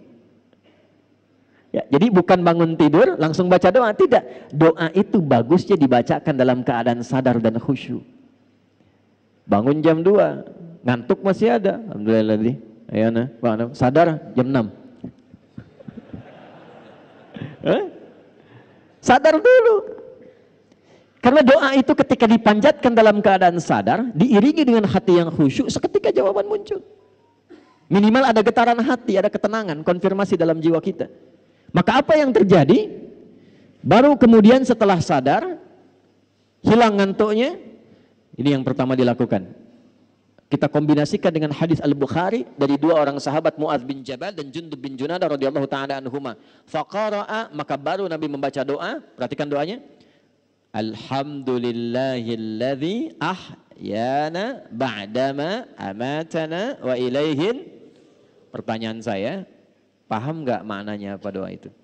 B: Ya, jadi bukan bangun tidur langsung baca doa, tidak. Doa itu bagusnya dibacakan dalam keadaan sadar dan khusyuk. Bangun jam 2, ngantuk masih ada. Alhamdulillah tadi. Ayo nah, sadar jam 6. Sadar dulu. Karena doa itu ketika dipanjatkan dalam keadaan sadar, diiringi dengan hati yang khusyuk, seketika jawaban muncul. Minimal ada getaran hati, ada ketenangan, konfirmasi dalam jiwa kita. Maka apa yang terjadi? Baru kemudian setelah sadar, hilang ngantuknya, ini yang pertama dilakukan. Kita kombinasikan dengan hadis Al-Bukhari dari dua orang sahabat, Mu'adz bin Jabal dan Jundub bin Junadah radhiyallahu taala anhuma. Faqara'a, maka baru Nabi membaca doa. Perhatikan doanya. Alhamdulillahilladzi ahyana ba'dama amatana wa ilaihin. Pertanyaan saya, paham nggak maknanya apa doa itu?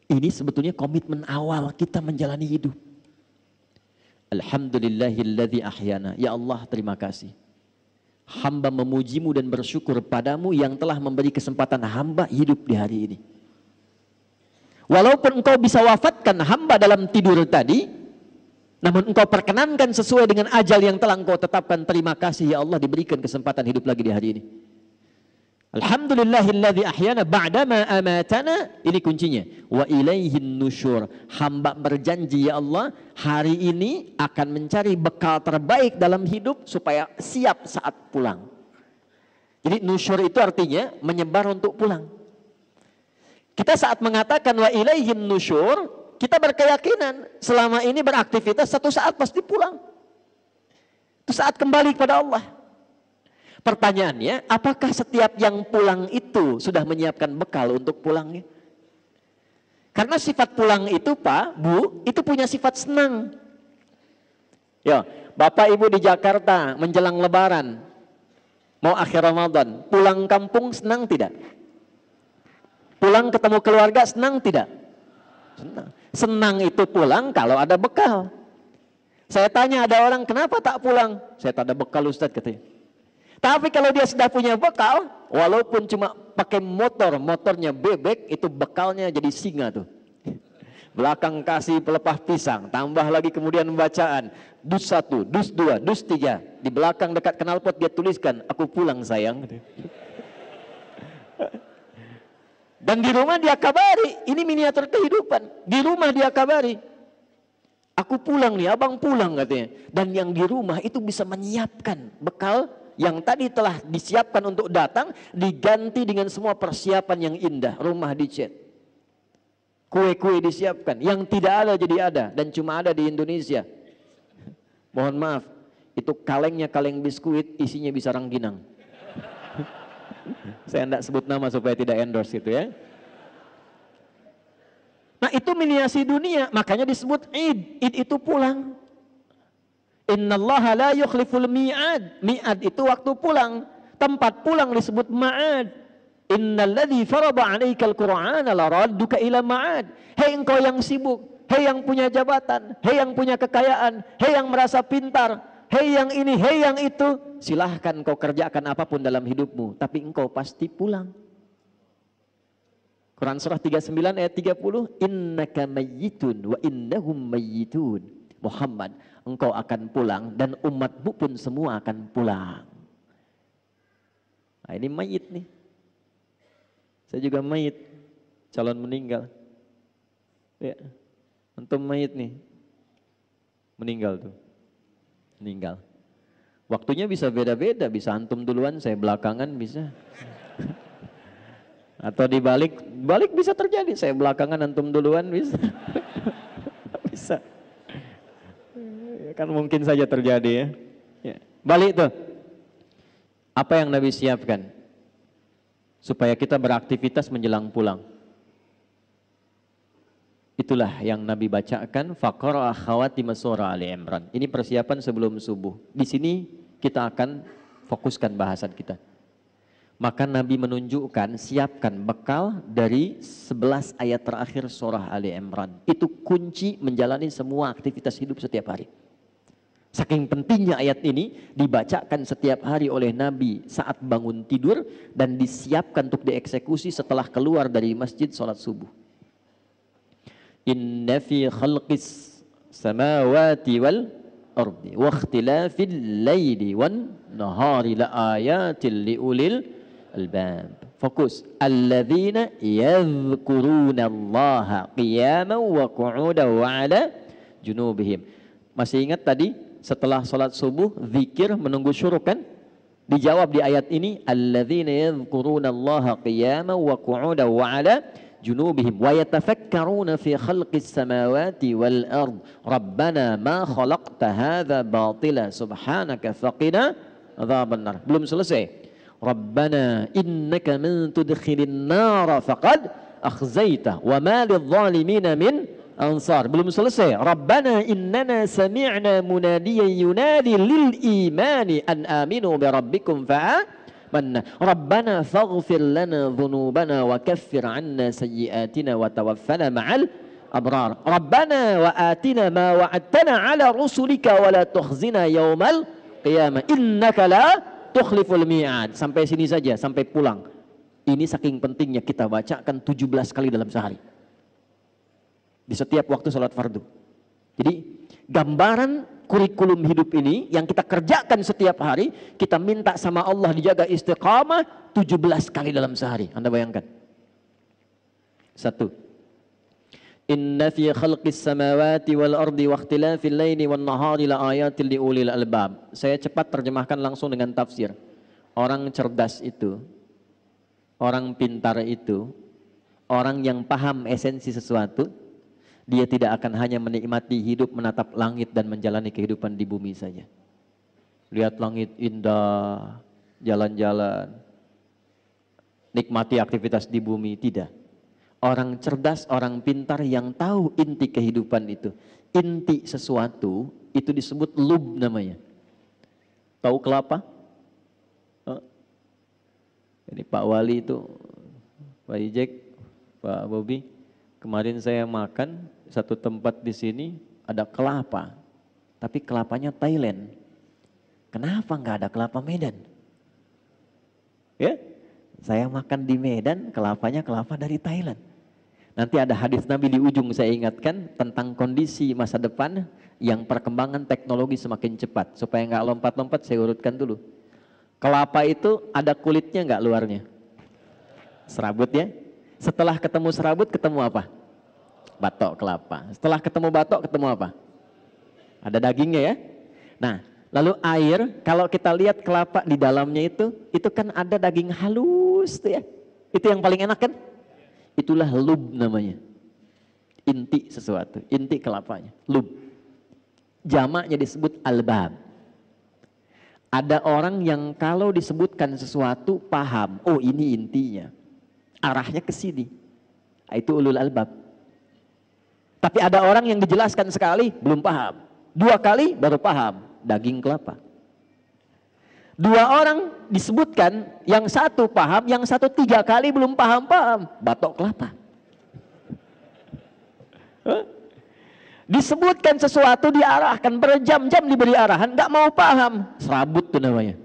B: Ini sebetulnya komitmen awal kita menjalani hidup. Alhamdulillahilladzi ahyana. Ya Allah, terima kasih. Hamba memujimu dan bersyukur padamu yang telah memberi kesempatan hamba hidup di hari ini. Walaupun engkau bisa wafatkan hamba dalam tidur tadi, namun engkau perkenankan sesuai dengan ajal yang telah engkau tetapkan. Terima kasih ya Allah, diberikan kesempatan hidup lagi di hari ini. Alhamdulillahilladzi ahyana ba'dama amatana. Ini kuncinya. Wa ilaihin nusyur. Hamba berjanji ya Allah, hari ini akan mencari bekal terbaik dalam hidup supaya siap saat pulang. Jadi nusyur itu artinya menyebar untuk pulang. Kita saat mengatakan wa ilaihin nusyur, kita berkeyakinan selama ini beraktivitas satu saat pasti pulang. Itu saat kembali kepada Allah. Pertanyaannya, apakah setiap yang pulang itu sudah menyiapkan bekal untuk pulangnya? Karena sifat pulang itu Pak, Bu, itu punya sifat senang. Ya, Bapak Ibu di Jakarta menjelang Lebaran, mau akhir Ramadan, pulang kampung senang tidak? Pulang ketemu keluarga senang tidak? Senang. Senang itu pulang kalau ada bekal. Saya tanya ada orang kenapa tak pulang? Saya tak ada bekal Ustadz katanya. Tapi kalau dia sudah punya bekal, walaupun cuma pakai motor, motornya bebek, itu bekalnya jadi singa tuh. Belakang kasih pelepah pisang, tambah lagi kemudian bacaan. Dus 1, dus 2, dus 3. Di belakang dekat knalpot dia tuliskan, aku pulang sayang. Dan di rumah dia kabari, ini miniatur kehidupan. Di rumah dia kabari, aku pulang nih, abang pulang katanya. Dan yang di rumah itu bisa menyiapkan bekal yang tadi telah disiapkan untuk datang, diganti dengan semua persiapan yang indah. Rumah dicat, kue-kue disiapkan, yang tidak ada jadi ada, dan cuma ada di Indonesia. Mohon maaf, itu kalengnya kaleng biskuit, isinya bisa rangginang. Saya tidak sebut nama supaya tidak endorse gitu ya. Nah itu miniasi dunia, makanya disebut Id. Id itu pulang. Innallaha la yukhliful mi'ad. Mi'ad itu waktu pulang. Tempat pulang disebut ma'ad. Innalladzi farada 'alaikal Qur'ana laradduka ila ma'ad. Hei engkau yang sibuk, hei yang punya jabatan, hei yang punya kekayaan, hei yang merasa pintar, hei yang ini, hei yang itu, silahkan kau kerjakan apapun dalam hidupmu, tapi engkau pasti pulang. Quran surah 39 ayat 30, innaka mayyitun wa innahum mayyitun. Muhammad, engkau akan pulang dan umatmu pun semua akan pulang. Nah, ini mayit nih. Saya juga mayit, calon meninggal. Ya, antum mayit nih, meninggal tuh, meninggal. Waktunya bisa beda-beda, bisa antum duluan, saya belakangan bisa. Atau dibalik, balik bisa terjadi, saya belakangan antum duluan bisa. Bisa. Kan mungkin saja terjadi ya. Ya. Balik tuh. Apa yang Nabi siapkan supaya kita beraktivitas menjelang pulang? Itulah yang Nabi bacakan, faqara khawatim surah Ali Imran. Ini persiapan sebelum subuh. Di sini kita akan fokuskan bahasan kita. Maka Nabi menunjukkan siapkan bekal dari 11 ayat terakhir surah Ali Imran. Itu kunci menjalani semua aktivitas hidup setiap hari. Saking pentingnya ayat ini dibacakan setiap hari oleh Nabi saat bangun tidur dan disiapkan untuk dieksekusi setelah keluar dari masjid sholat subuh. Inna fi khalqis samawati wal ardi wa ikhtilafil laili wan nahari la ayatil liulil albab. Fokus. Alladzina yadhkuruna Allaha qiyaman wa qu'udan wa ala junubihim. Masih ingat tadi setelah sholat subuh zikir menunggu syuruk kan? Dijawab di ayat ini, alladzina yadhkuruna Allaha qiyaman wa qu'udan wa ala junubihim wa yatafakkaruna fi khalqis samawati wal ard rabbana ma khalaqta hadza batila subhanaka faqina adzabannar. Belum selesai. Rabbana innaka man tudkhilin nar faqad akhzaita wa ma lidh-dhalimin min ansar. Belum selesai. Rabbana innana sami'na munadiyan yunadi lil imani an aminu bi rabbikum fa'amanna. Rabbana faghfir lana dhunubana wa kaffir 'anna sayyi'atina wa tawaffana ma'al abrar. Rabbana wa atina ma wa'adtana 'ala rusulika wa la tukhzina yaumal qiyamah innaka la tukhliful mi'ad. Sampai sini saja, sampai pulang. Ini saking pentingnya kita bacakan 17 kali dalam sehari. Di setiap waktu sholat fardu. Jadi gambaran kurikulum hidup ini yang kita kerjakan setiap hari, kita minta sama Allah dijaga istiqamah 17 kali dalam sehari. Anda bayangkan. 1. Inna fi khalqis samawati wal ardi wa ikhtilafil laili wan nahari la ayatil liulil albab. Saya cepat terjemahkan langsung dengan tafsir. orang cerdas itu, orang pintar itu, orang yang paham esensi sesuatu, dia tidak akan hanya menikmati hidup, menatap langit dan menjalani kehidupan di bumi saja. Lihat langit indah, jalan-jalan, nikmati aktivitas di bumi, tidak. Orang cerdas, orang pintar yang tahu inti kehidupan itu, inti sesuatu, itu disebut lub namanya. Tahu kelapa? Ini Pak Wali itu, Pak Ijek, Pak Bobi, kemarin saya makan satu tempat di sini ada kelapa, tapi kelapanya Thailand. Kenapa nggak ada kelapa Medan? Ya, saya makan di Medan, kelapanya kelapa dari Thailand. Nanti ada hadis Nabi di ujung saya ingatkan tentang kondisi masa depan yang perkembangan teknologi semakin cepat. Supaya nggak lompat-lompat saya urutkan dulu. Kelapa itu ada kulitnya nggak luarnya? Serabut ya. Setelah ketemu serabut ketemu apa? Batok kelapa. Setelah ketemu batok ketemu apa? Ada dagingnya ya. Nah, lalu air, kalau kita lihat kelapa di dalamnya itu kan ada daging halus tuh ya. Itu yang paling enak kan? Itulah lub namanya. Inti sesuatu, inti kelapanya, lub. Jamaknya disebut albab. Ada orang yang kalau disebutkan sesuatu paham, oh ini intinya. Arahnya ke sini. Itu ulul albab. Tapi ada orang yang dijelaskan sekali belum paham. 2 kali baru paham, daging kelapa. 2 orang disebutkan, yang satu paham, yang satu 3 kali belum paham-paham, batok kelapa. Disebutkan sesuatu diarahkan, berjam-jam diberi arahan, nggak mau paham, serabut itu namanya.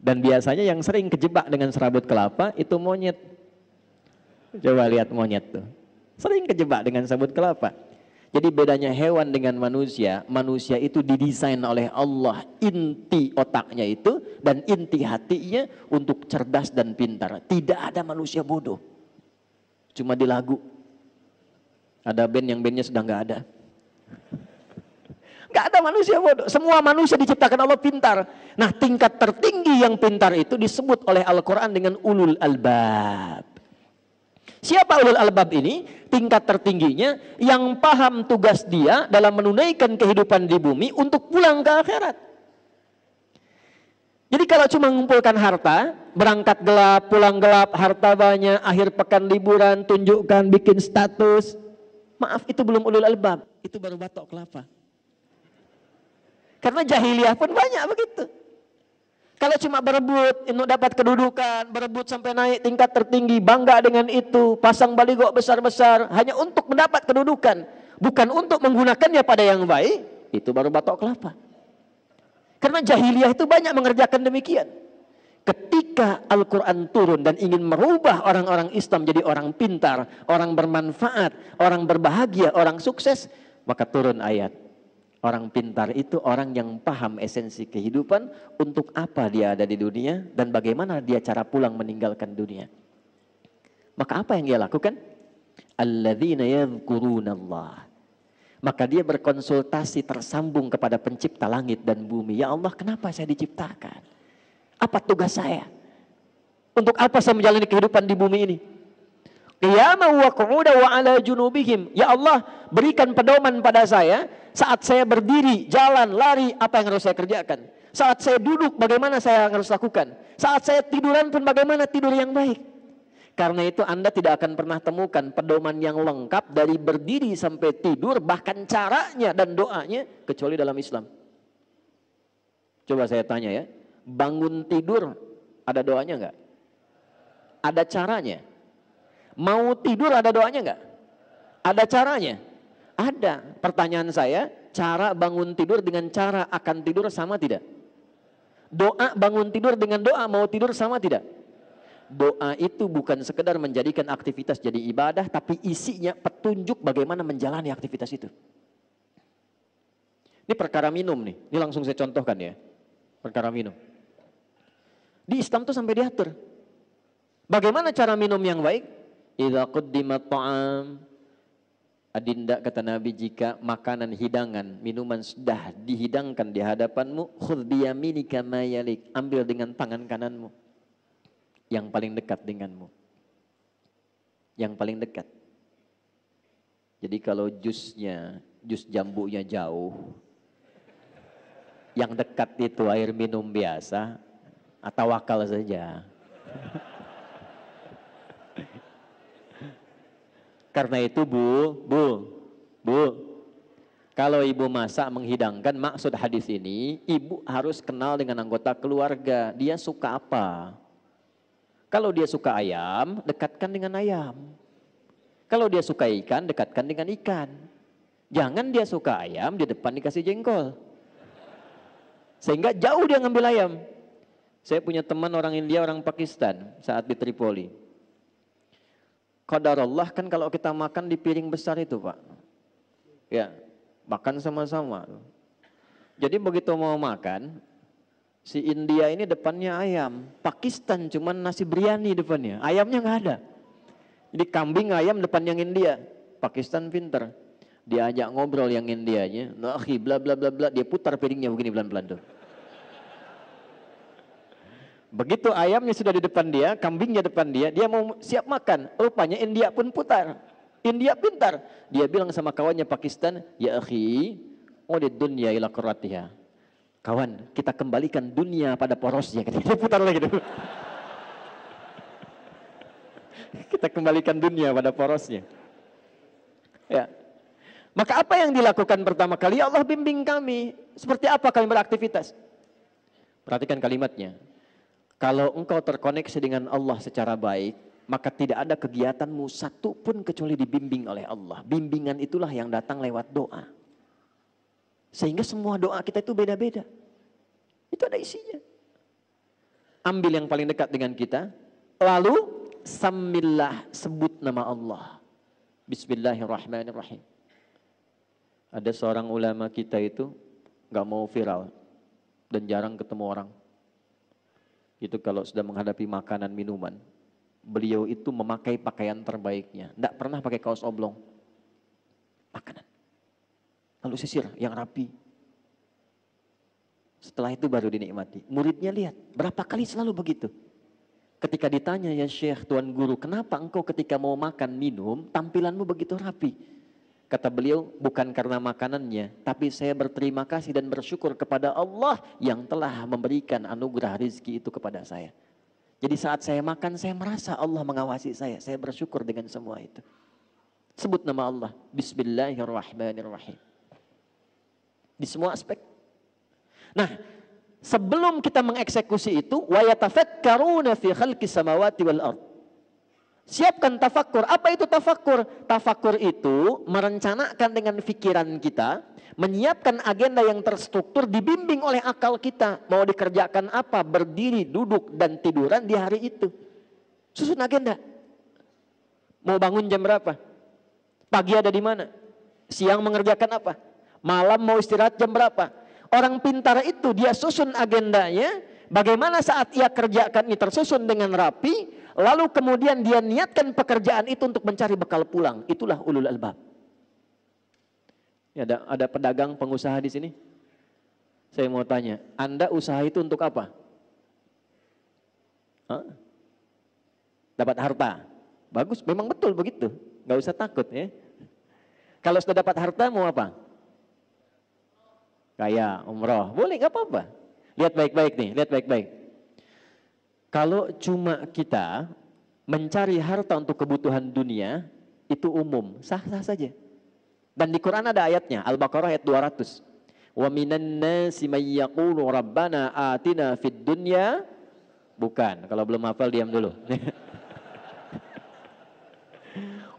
B: Dan biasanya yang sering kejebak dengan serabut kelapa itu monyet. Coba lihat monyet tuh, sering kejebak dengan serabut kelapa. Jadi bedanya hewan dengan manusia, manusia itu didesain oleh Allah inti otaknya itu dan inti hatinya untuk cerdas dan pintar. Tidak ada manusia bodoh. Cuma di lagu. Ada band yang bandnya sudah nggak ada. Nggak ada manusia bodoh. Semua manusia diciptakan Allah pintar. Nah, tingkat tertinggi yang pintar itu disebut oleh Al-Quran dengan ulul albab. Siapa ulul albab ini? Tingkat tertingginya yang paham tugas dia dalam menunaikan kehidupan di bumi untuk pulang ke akhirat. Jadi kalau cuma mengumpulkan harta, berangkat gelap, pulang gelap, harta banyak, akhir pekan liburan, tunjukkan, bikin status, maaf, itu belum ulul albab, itu baru batok kelapa. Karena jahiliyah pun banyak begitu. Kalau cuma berebut, untuk dapat kedudukan, berebut sampai naik tingkat tertinggi, bangga dengan itu, pasang baligo besar-besar, hanya untuk mendapat kedudukan, bukan untuk menggunakannya pada yang baik, itu baru batok kelapa. Karena jahiliyah itu banyak mengerjakan demikian. Ketika Al-Quran turun dan ingin merubah orang-orang Islam jadi orang pintar, orang bermanfaat, orang berbahagia, orang sukses, maka turun ayat. Orang pintar itu orang yang paham esensi kehidupan, untuk apa dia ada di dunia dan bagaimana dia cara pulang meninggalkan dunia. Maka apa yang dia lakukan? Alladzina yadhkurunallah. Maka dia berkonsultasi tersambung kepada pencipta langit dan bumi. Ya Allah, kenapa saya diciptakan? Apa tugas saya? Untuk apa saya menjalani kehidupan di bumi ini? Qiyaman wa qu'udan wa ala junubihim. Ya Allah, berikan pedoman pada saya saat saya berdiri, jalan, lari, apa yang harus saya kerjakan. Saat saya duduk, bagaimana saya harus lakukan. Saat saya tiduran pun bagaimana tidur yang baik. Karena itu Anda tidak akan pernah temukan pedoman yang lengkap dari berdiri sampai tidur, bahkan caranya dan doanya, kecuali dalam Islam. Coba saya tanya ya, bangun tidur ada doanya enggak? Ada caranya? Mau tidur ada doanya enggak? Ada caranya? Ada. Pertanyaan saya, cara bangun tidur dengan cara akan tidur sama tidak? Doa bangun tidur dengan doa mau tidur sama tidak? Doa itu bukan sekedar menjadikan aktivitas jadi ibadah, tapi isinya petunjuk bagaimana menjalani aktivitas itu. Ini perkara minum nih, ini langsung saya contohkan ya. Perkara minum. Di Islam tuh sampai diatur. Bagaimana cara minum yang baik? Idza quddimat ta'am Adinda kata Nabi, jika makanan hidangan, minuman sudah dihidangkan di hadapanmu, khudh biyaminika ma yalik, ambil dengan tangan kananmu yang paling dekat denganmu. Yang paling dekat. Jadi kalau jus jambunya jauh, yang dekat itu air minum biasa, atau wakal saja. Karena itu Bu, kalau ibu masak menghidangkan, maksud hadis ini, ibu harus kenal dengan anggota keluarga. Dia suka apa? Kalau dia suka ayam, dekatkan dengan ayam. Kalau dia suka ikan, dekatkan dengan ikan. Jangan dia suka ayam, di depan dikasih jengkol. Sehingga jauh dia ngambil ayam. Saya punya teman orang India, orang Pakistan, saat di Tripoli. Qadarullah kan kalau kita makan di piring besar itu Pak. Ya, makan sama-sama. Jadi begitu mau makan, si India ini depannya ayam. Pakistan cuman nasi biryani depannya. Ayamnya nggak ada. Jadi kambing ayam depan yang India. Pakistan pinter. Diajak ngobrol yang Indianya. Nah, bla bla bla bla. Dia putar piringnya begini pelan-pelan tuh. Begitu ayamnya sudah di depan dia, kambingnya depan dia, dia mau siap makan. Rupanya India pun putar. India pintar. Dia bilang sama kawannya Pakistan, ya akhi, udid dunya ila qurratiha. Kawan, kita kembalikan dunia pada porosnya. Dia putar lagi. Kita kembalikan dunia pada porosnya. Ya. Maka apa yang dilakukan pertama kali? Ya Allah bimbing kami. Seperti apa kami beraktivitas? Perhatikan kalimatnya. Kalau engkau terkoneksi dengan Allah secara baik, maka tidak ada kegiatanmu satu pun kecuali dibimbing oleh Allah. Bimbingan itulah yang datang lewat doa. Sehingga semua doa kita itu beda-beda. Itu ada isinya. Ambil yang paling dekat dengan kita, lalu samillah, sebut nama Allah. Bismillahirrahmanirrahim. Ada seorang ulama kita itu gak mau viral dan jarang ketemu orang. Itu kalau sudah menghadapi makanan minuman, beliau itu memakai pakaian terbaiknya, tidak pernah pakai kaos oblong, makanan, lalu sisir yang rapi. Setelah itu baru dinikmati. Muridnya lihat, berapa kali selalu begitu. Ketika ditanya, ya Syekh, Tuan Guru, kenapa engkau ketika mau makan minum tampilanmu begitu rapi? Kata beliau, bukan karena makanannya, tapi saya berterima kasih dan bersyukur kepada Allah yang telah memberikan anugerah rizki itu kepada saya. Jadi saat saya makan, saya merasa Allah mengawasi saya bersyukur dengan semua itu. Sebut nama Allah, Bismillahirrahmanirrahim. Di semua aspek. Nah, sebelum kita mengeksekusi itu, wa yatafakkaruna fi khalqis samawati wal ardh. Siapkan tafakkur. Apa itu tafakkur? Tafakkur itu merencanakan dengan pikiran kita, menyiapkan agenda yang terstruktur, dibimbing oleh akal kita. Mau dikerjakan apa? Berdiri, duduk, dan tiduran di hari itu. Susun agenda. Mau bangun jam berapa? Pagi ada di mana? Siang mengerjakan apa? Malam mau istirahat jam berapa? Orang pintar itu dia susun agendanya. Bagaimana saat ia kerjakan ini tersusun dengan rapi. Lalu kemudian dia niatkan pekerjaan itu untuk mencari bekal pulang. Itulah ulul albab. Ya, ada pedagang pengusaha di sini. Saya mau tanya, Anda usaha itu untuk apa? Hah? Dapat harta. Bagus, memang betul begitu. Gak usah takut ya. Kalau sudah dapat harta mau apa? Kaya, umroh. Boleh, gak apa-apa. Lihat baik-baik nih, lihat baik-baik. Kalau cuma kita mencari harta untuk kebutuhan dunia, itu umum, sah-sah saja. Dan di Quran ada ayatnya, Al-Baqarah ayat 200. Wa minan nasi may yaqulu rabbana atina fid dunya. Bukan, kalau belum hafal diam dulu.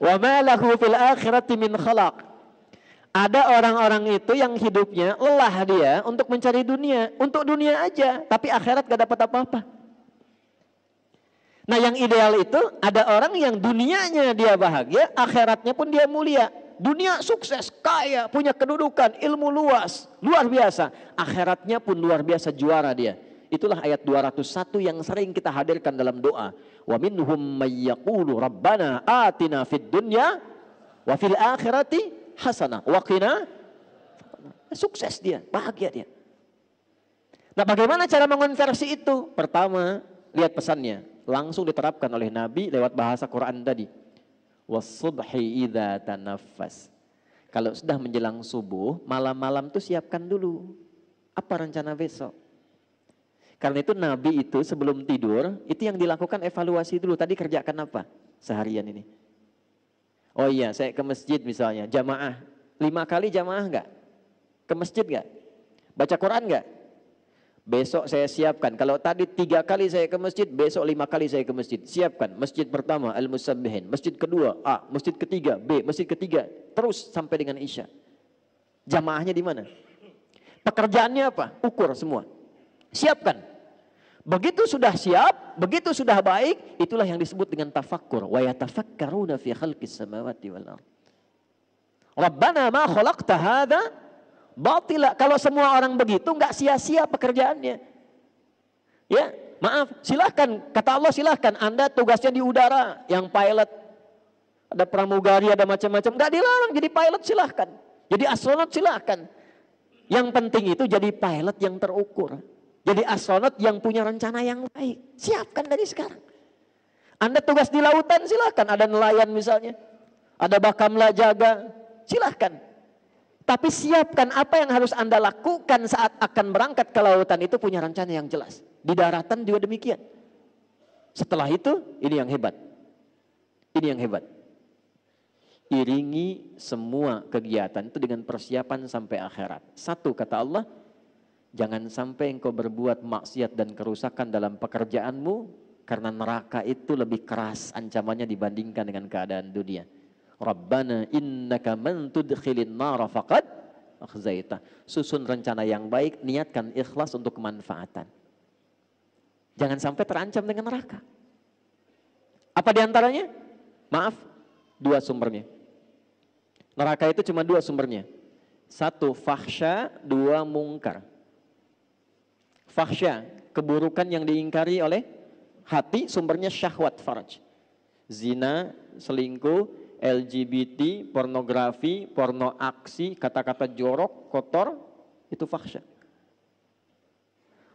B: Wa ma lahu fil akhirati min khalaq. Ada orang-orang itu yang hidupnya lelah dia untuk mencari dunia, untuk dunia aja, tapi akhirat gak dapat apa-apa. Nah yang ideal itu ada orang yang dunianya dia bahagia, akhiratnya pun dia mulia. Dunia sukses, kaya, punya kedudukan, ilmu luas, luar biasa. Akhiratnya pun luar biasa, juara dia. Itulah ayat 201 yang sering kita hadirkan dalam doa. Wa minhum may yaqulu rabbana atina fid dunya Wa fil akhirati hasanah wa qina. Sukses dia, bahagia dia. Nah, bagaimana cara mengonversi itu? Pertama, lihat pesannya. Langsung diterapkan oleh Nabi lewat bahasa Quran tadi. Was-subhi idza tanaffas. Kalau sudah menjelang subuh, malam-malam tuh siapkan dulu. Apa rencana besok? Karena itu Nabi itu sebelum tidur, itu yang dilakukan evaluasi dulu. Tadi kerjakan apa seharian ini? Oh iya, saya ke masjid misalnya, jamaah. 5 kali jamaah enggak? Ke masjid enggak? Baca Quran enggak? Besok saya siapkan. Kalau tadi 3 kali saya ke masjid, besok 5 kali saya ke masjid. Siapkan. Masjid pertama Al-Musabbihin, masjid kedua A, masjid ketiga B, masjid ketiga, terus sampai dengan Isya. Jamaahnya di mana? Pekerjaannya apa? Ukur semua. Siapkan. Begitu sudah siap, begitu sudah baik, itulah yang disebut dengan tafakkur. Wa yatafakkaruna fi khalqis samawati wal ardh. Rabbana ma khalaqta hadza batila. Kalau semua orang begitu nggak sia-sia pekerjaannya. Ya, maaf, silahkan, kata Allah silahkan. Anda tugasnya di udara, yang pilot, ada pramugari, ada macam-macam, nggak dilarang jadi pilot, silahkan. Jadi astronot silahkan. Yang penting itu jadi pilot yang terukur. Jadi astronot yang punya rencana yang baik. Siapkan dari sekarang. Anda tugas di lautan silahkan, ada nelayan misalnya, ada bakamla jaga, silahkan. Tapi siapkan apa yang harus Anda lakukan saat akan berangkat ke lautan itu punya rencana yang jelas. Di daratan juga demikian. Setelah itu, ini yang hebat. Ini yang hebat. Iringi semua kegiatan itu dengan persiapan sampai akhirat. Satu, kata Allah, jangan sampai engkau berbuat maksiat dan kerusakan dalam pekerjaanmu, karena neraka itu lebih keras ancamannya dibandingkan dengan keadaan dunia. Rabbana innaka man tudkhilin nara faqad akhzaita. Susun rencana yang baik, niatkan ikhlas untuk kemanfaatan. Jangan sampai terancam dengan neraka. Apa diantaranya? Maaf, 2 sumbernya. Neraka itu cuma 2 sumbernya. 1 fahsya, 2 mungkar. Fahsya, keburukan yang diingkari oleh hati, sumbernya syahwat farj. Zina, selingkuh, LGBT, pornografi, porno aksi, kata-kata jorok, kotor, itu fahsya.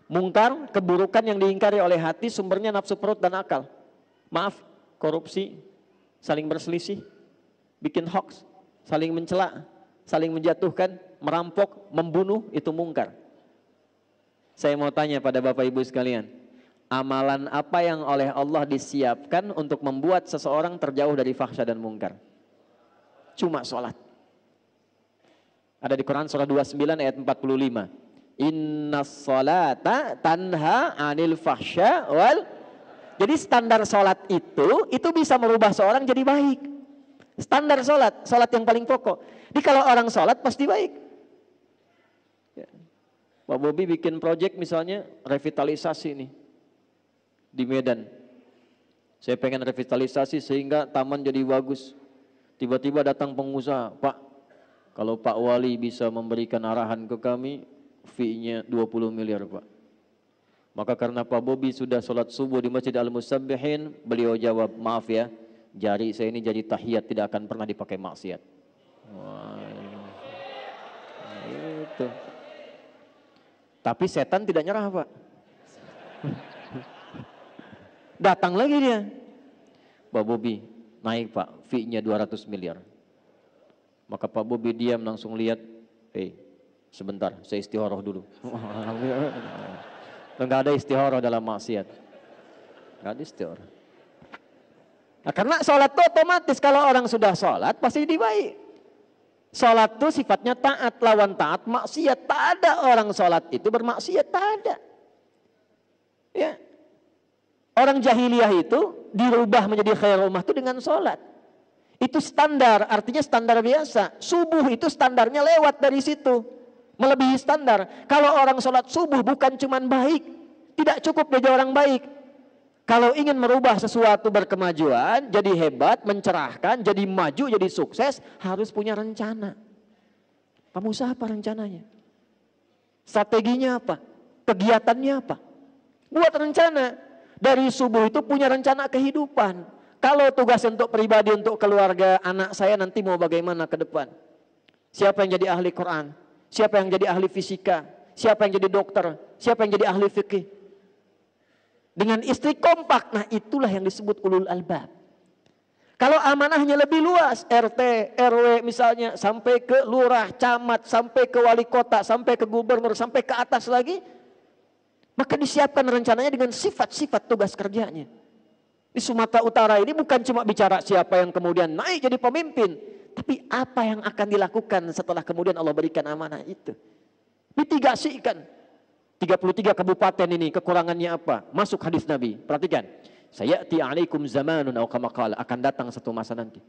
B: Mungkar, keburukan yang diingkari oleh hati, sumbernya nafsu perut dan akal. Maaf, korupsi, saling berselisih, bikin hoax, saling mencela, saling menjatuhkan, merampok, membunuh, itu mungkar. Saya mau tanya pada Bapak Ibu sekalian, amalan apa yang oleh Allah disiapkan untuk membuat seseorang terjauh dari fahsya dan mungkar? Cuma sholat. Ada di Quran surah 29 ayat 45. Innas sholata tanha anil fahsya wal. Jadi standar sholat itu bisa merubah seorang jadi baik. Standar sholat yang paling pokok. Jadi kalau orang sholat pasti baik. Pak Bobi bikin proyek misalnya revitalisasi nih di Medan. Saya pengen revitalisasi sehingga taman jadi bagus. Tiba-tiba datang pengusaha, Pak, kalau Pak Wali bisa memberikan arahan ke kami, fee-nya 20 miliar Pak. Maka karena Pak Bobi sudah sholat subuh di Masjid Al-Musabbihin, beliau jawab, maaf ya, jari saya ini jadi tahiyat, tidak akan pernah dipakai maksiat. Wah, itu. Tapi setan tidak nyerah Pak. Datang lagi dia. Pak Bobi, naik Pak, fee-nya 200 miliar. Maka Pak Bobi diam langsung lihat, sebentar, saya istikharah dulu. Enggak ada istikharah dalam maksiat. Enggak ada istikharah. Nah, karena sholat itu otomatis kalau orang sudah sholat pasti jadi baik. Sholat itu sifatnya taat, lawan taat maksiat. Tak ada orang sholat itu bermaksiat, tak ada. Ya. Orang jahiliyah itu dirubah menjadi khairul ummah itu dengan sholat. Itu standar, artinya standar biasa. Subuh itu standarnya lewat dari situ. Melebihi standar. Kalau orang sholat subuh bukan cuman baik. Tidak cukup dia jadi orang baik. Kalau ingin merubah sesuatu berkemajuan, jadi hebat, mencerahkan, jadi maju, jadi sukses, harus punya rencana. Kamu usaha apa rencananya? Strateginya apa? Kegiatannya apa? Buat rencana. Dari subuh itu punya rencana kehidupan. Kalau tugas untuk pribadi, untuk keluarga, anak saya nanti mau bagaimana ke depan? Siapa yang jadi ahli Quran? Siapa yang jadi ahli fisika? Siapa yang jadi dokter? Siapa yang jadi ahli fikih? Dengan istri kompak, nah itulah yang disebut ulul albab. Kalau amanahnya lebih luas, RT, RW misalnya, sampai ke lurah, camat, sampai ke wali kota, sampai ke gubernur, sampai ke atas lagi, maka disiapkan rencananya dengan sifat-sifat tugas kerjanya. Di Sumatera Utara ini bukan cuma bicara siapa yang kemudian naik jadi pemimpin, tapi apa yang akan dilakukan setelah kemudian Allah berikan amanah itu. Mitigasikan. 33 kabupaten ini kekurangannya apa? Masuk hadis Nabi. Perhatikan. Sayati alaikum zamanun aw kama qala, akan datang satu masa nanti.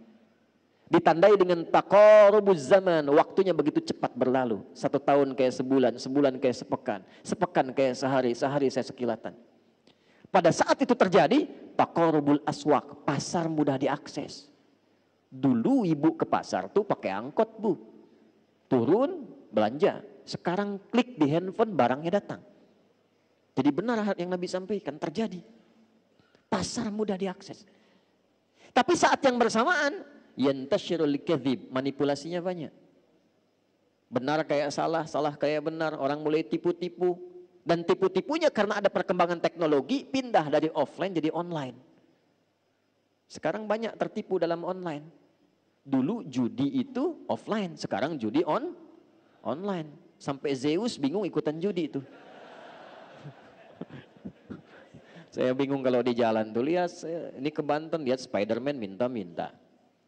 B: Ditandai dengan taqarubuz zaman, waktunya begitu cepat berlalu. 1 tahun kayak sebulan, sebulan kayak sepekan, sepekan kayak sehari, sehari saya sekilatan. Pada saat itu terjadi, taqarubul aswaq, pasar mudah diakses. Dulu ibu ke pasar tuh pakai angkot, Bu. Turun, belanja. Sekarang klik di handphone, barangnya datang. Jadi benar yang Nabi sampaikan, terjadi. Pasar mudah diakses. Tapi saat yang bersamaan, yantashirul kadzib, manipulasinya banyak. Benar kayak salah, salah kayak benar. Orang mulai tipu-tipu. Dan tipu-tipunya karena ada perkembangan teknologi, pindah dari offline jadi online. Sekarang banyak tertipu dalam online. Dulu judi itu offline, sekarang judi online. Sampai Zeus bingung ikutan judi itu. Saya bingung kalau di jalan tuh, lihat ini ke Banten, lihat Spiderman minta-minta.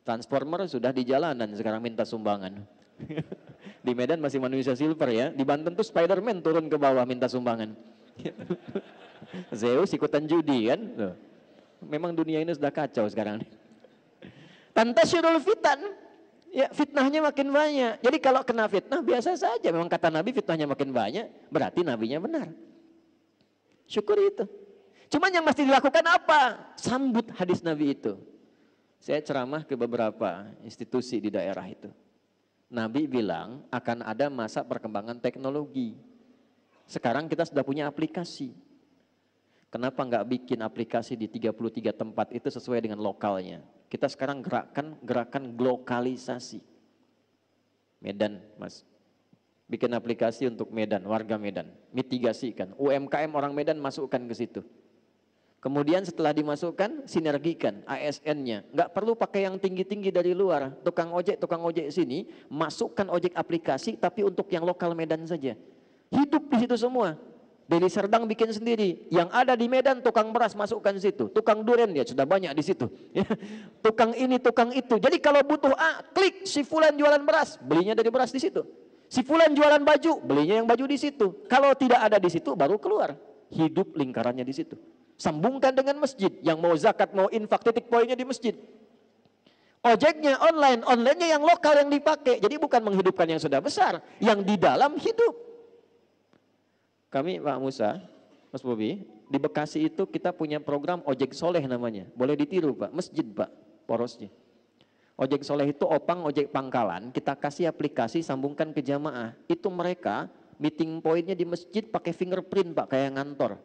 B: Transformer sudah di jalanan sekarang minta sumbangan. Di Medan masih manusia silver ya, di Banten tuh Spiderman turun ke bawah minta sumbangan. Zeus ikutan judi kan. Tuh. Memang dunia ini sudah kacau sekarang. Tantasyirul fitan, ya fitnahnya makin banyak. Jadi kalau kena fitnah biasa saja. Memang kata Nabi fitnahnya makin banyak, berarti nabinya benar. Syukur itu. Cuman yang mesti dilakukan apa? Sambut hadis Nabi itu. Saya ceramah ke beberapa institusi di daerah itu. Nabi bilang akan ada masa perkembangan teknologi. Sekarang kita sudah punya aplikasi. Kenapa nggak bikin aplikasi di 33 tempat itu sesuai dengan lokalnya? Kita sekarang gerakan glokalisasi. Medan, Mas. Bikin aplikasi untuk Medan, warga Medan. Mitigasikan. UMKM orang Medan masukkan ke situ. Kemudian setelah dimasukkan, sinergikan ASN-nya. Nggak perlu pakai yang tinggi-tinggi dari luar. Tukang ojek sini, masukkan ojek aplikasi, tapi untuk yang lokal Medan saja. Hidup di situ semua. Deli Serdang bikin sendiri. Yang ada di Medan, tukang beras masukkan di situ. Tukang durian ya sudah banyak di situ. Tukang ini, tukang itu. Jadi kalau butuh A, klik si fulan jualan beras, belinya dari beras di situ. Si fulan jualan baju, belinya yang baju di situ. Kalau tidak ada di situ, baru keluar. Hidup lingkarannya di situ. Sambungkan dengan masjid, yang mau zakat, mau infak, titik poinnya di masjid. Ojeknya online, onlinenya yang lokal yang dipakai. Jadi bukan menghidupkan yang sudah besar, yang di dalam hidup. Kami Pak Musa, Mas Bobi, di Bekasi itu kita punya program ojek soleh namanya. Boleh ditiru Pak, masjid Pak, porosnya. Ojek soleh itu opang ojek pangkalan, kita kasih aplikasi sambungkan ke jamaah. Itu mereka meeting pointnya di masjid pakai fingerprint Pak, kayak ngantor.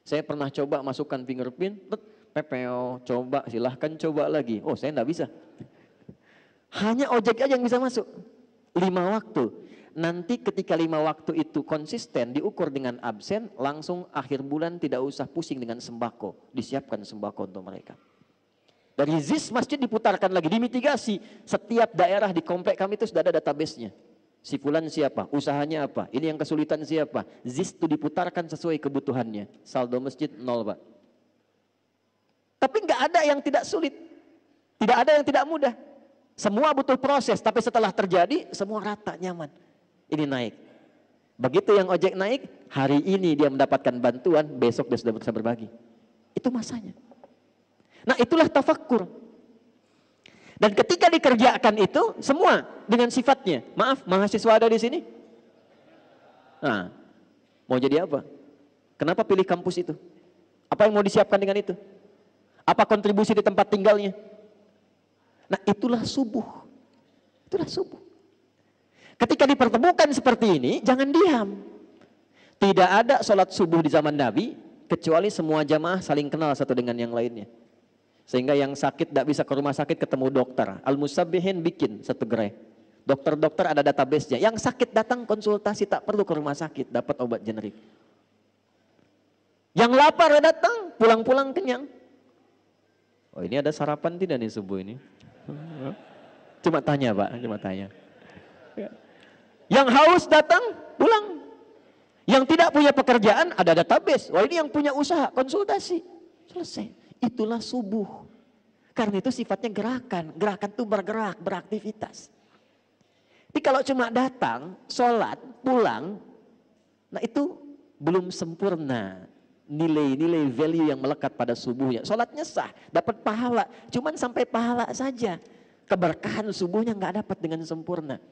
B: Saya pernah coba masukkan fingerprint, PPO, coba silahkan coba lagi. Oh saya enggak bisa. Hanya ojek aja yang bisa masuk. 5 waktu. Nanti ketika 5 waktu itu konsisten, diukur dengan absen, langsung akhir bulan tidak usah pusing dengan sembako. Disiapkan sembako untuk mereka. Dari ZIS masjid diputarkan lagi, dimitigasi. Setiap daerah di komplek kami itu sudah ada database-nya. Si fulan siapa, usahanya apa, ini yang kesulitan siapa. ZIS itu diputarkan sesuai kebutuhannya. Saldo masjid 0 Pak. Tapi nggak ada yang tidak sulit. Tidak ada yang tidak mudah. Semua butuh proses, tapi setelah terjadi semua rata, nyaman. Ini naik. Begitu yang ojek naik, hari ini dia mendapatkan bantuan, besok dia sudah bisa berbagi. Itu masanya. Nah itulah tafakkur. Dan ketika dikerjakan itu semua dengan sifatnya. Maaf, mahasiswa ada di sini? Nah, mau jadi apa? Kenapa pilih kampus itu? Apa yang mau disiapkan dengan itu? Apa kontribusi di tempat tinggalnya? Nah, itulah subuh. Itulah subuh. Ketika dipertemukan seperti ini, jangan diam. Tidak ada sholat subuh di zaman Nabi, kecuali semua jamaah saling kenal satu dengan yang lainnya. Sehingga yang sakit tidak bisa ke rumah sakit ketemu dokter. Al-Musabbihin bikin satu gerai. Dokter-dokter ada database-nya. Yang sakit datang konsultasi, tak perlu ke rumah sakit, dapat obat generik. Yang lapar datang, pulang-pulang kenyang. Oh, ini ada sarapan tidak nih subuh ini? Cuma tanya Pak, cuma tanya. Yang haus datang, pulang. Yang tidak punya pekerjaan, ada database. Wah, ini yang punya usaha, konsultasi. Selesai. Itulah subuh. Karena itu sifatnya gerakan. Gerakan itu bergerak, beraktivitas. Tapi kalau cuma datang, sholat, pulang, nah itu belum sempurna. Nilai-nilai value yang melekat pada subuhnya. Sholatnya sah, dapat pahala. Cuman sampai pahala saja. Keberkahan subuhnya nggak dapat dengan sempurna.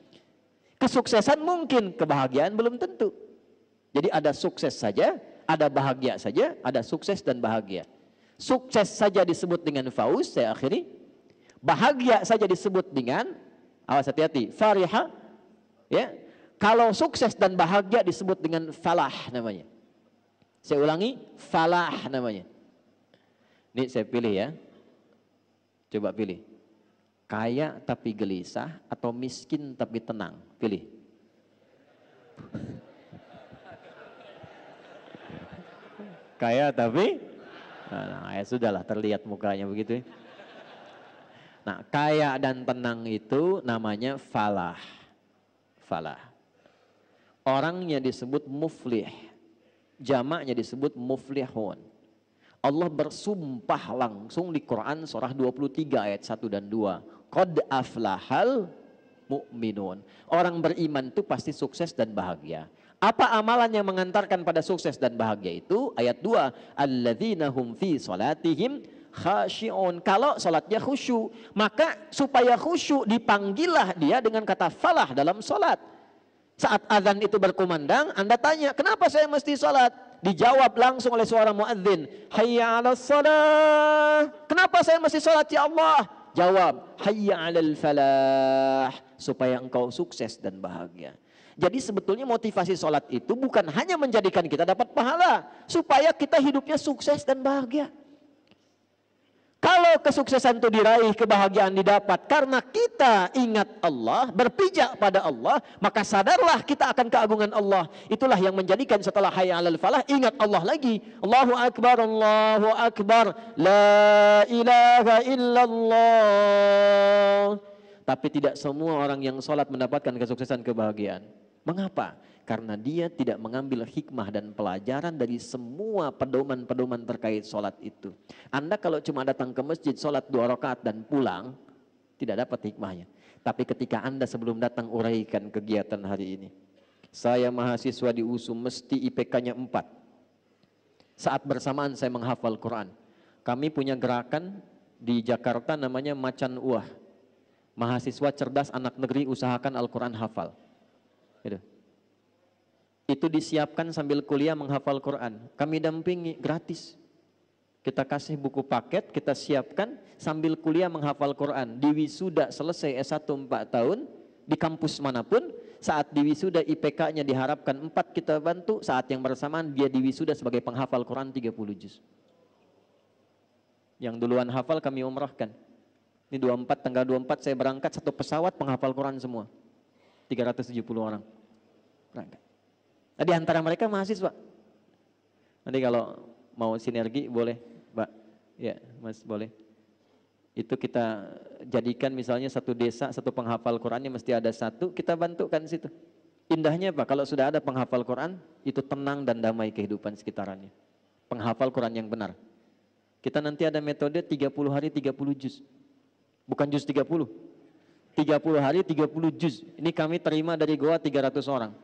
B: Kesuksesan mungkin, kebahagiaan belum tentu. Jadi ada sukses saja, ada bahagia saja, ada sukses dan bahagia. Sukses saja disebut dengan fauz, saya akhiri. Bahagia saja disebut dengan, awas hati-hati, farihah. Ya. Kalau sukses dan bahagia disebut dengan falah namanya. Saya ulangi, falah namanya. Ini saya pilih ya. Coba pilih. Kaya tapi gelisah atau miskin tapi tenang? Pilih. Kaya tapi nah, ya sudahlah, terlihat mukanya begitu. Nah, kaya dan tenang itu namanya falah. Falah. Orangnya disebut muflih. Jamaknya disebut muflihun. Allah bersumpah langsung di Quran surah 23 ayat 1 dan 2. Qad aflahal mu'minun. Orang beriman itu pasti sukses dan bahagia. Apa amalan yang mengantarkan pada sukses dan bahagia itu? Ayat 2, alladzina hum fi salatihim khashi'un. Kalau salatnya khusyuk, maka supaya khusyuk dipanggillah dia dengan kata falah dalam salat. Saat azan itu berkumandang, Anda tanya, kenapa saya mesti salat? Dijawab langsung oleh seorang muadzin, hayya 'alas shalah. Kenapa saya mesti salat ya Allah? Jawab, hayya 'alal falah, supaya engkau sukses dan bahagia. Jadi sebetulnya motivasi sholat itu bukan hanya menjadikan kita dapat pahala, supaya kita hidupnya sukses dan bahagia. Kalau kesuksesan itu diraih, kebahagiaan didapat karena kita ingat Allah, berpijak pada Allah, maka sadarlah kita akan keagungan Allah. Itulah yang menjadikan setelah hayya 'alal falah, ingat Allah lagi. Allahu Akbar, Allahu Akbar, la ilaha illallah. Tapi tidak semua orang yang sholat mendapatkan kesuksesan kebahagiaan. Mengapa? Karena dia tidak mengambil hikmah dan pelajaran dari semua pedoman-pedoman terkait sholat itu. Anda kalau cuma datang ke masjid, sholat 2 rakaat dan pulang, tidak dapat hikmahnya. Tapi ketika Anda sebelum datang uraikan kegiatan hari ini. Saya mahasiswa di USU, mesti IPK-nya 4. Saat bersamaan saya menghafal Quran. Kami punya gerakan di Jakarta namanya Macan Uah. Mahasiswa cerdas anak negeri usahakan Al-Quran hafal. Itu disiapkan sambil kuliah menghafal Quran. Kami dampingi gratis. Kita kasih buku paket, kita siapkan sambil kuliah menghafal Quran. Di wisuda selesai S1 4 tahun, di kampus manapun, saat di wisuda IPK-nya diharapkan 4, kita bantu. Saat yang bersamaan dia di wisuda sebagai penghafal Quran 30 juz. Yang duluan hafal kami umrahkan. Ini 24, tanggal 24 saya berangkat, satu pesawat penghafal Quran semua. 370 orang. Berangkat. Nah, di antara mereka mahasiswa. Nanti kalau mau sinergi boleh, Mbak. Ya, Mas boleh. Itu kita jadikan misalnya satu desa, satu penghafal Qurannya mesti ada satu, kita bantukan situ. Indahnya Pak, kalau sudah ada penghafal Quran, itu tenang dan damai kehidupan sekitarannya. Penghafal Quran yang benar. Kita nanti ada metode 30 hari 30 juz. Bukan juz 30. 30 hari 30 juz. Ini kami terima dari Goa 300 orang.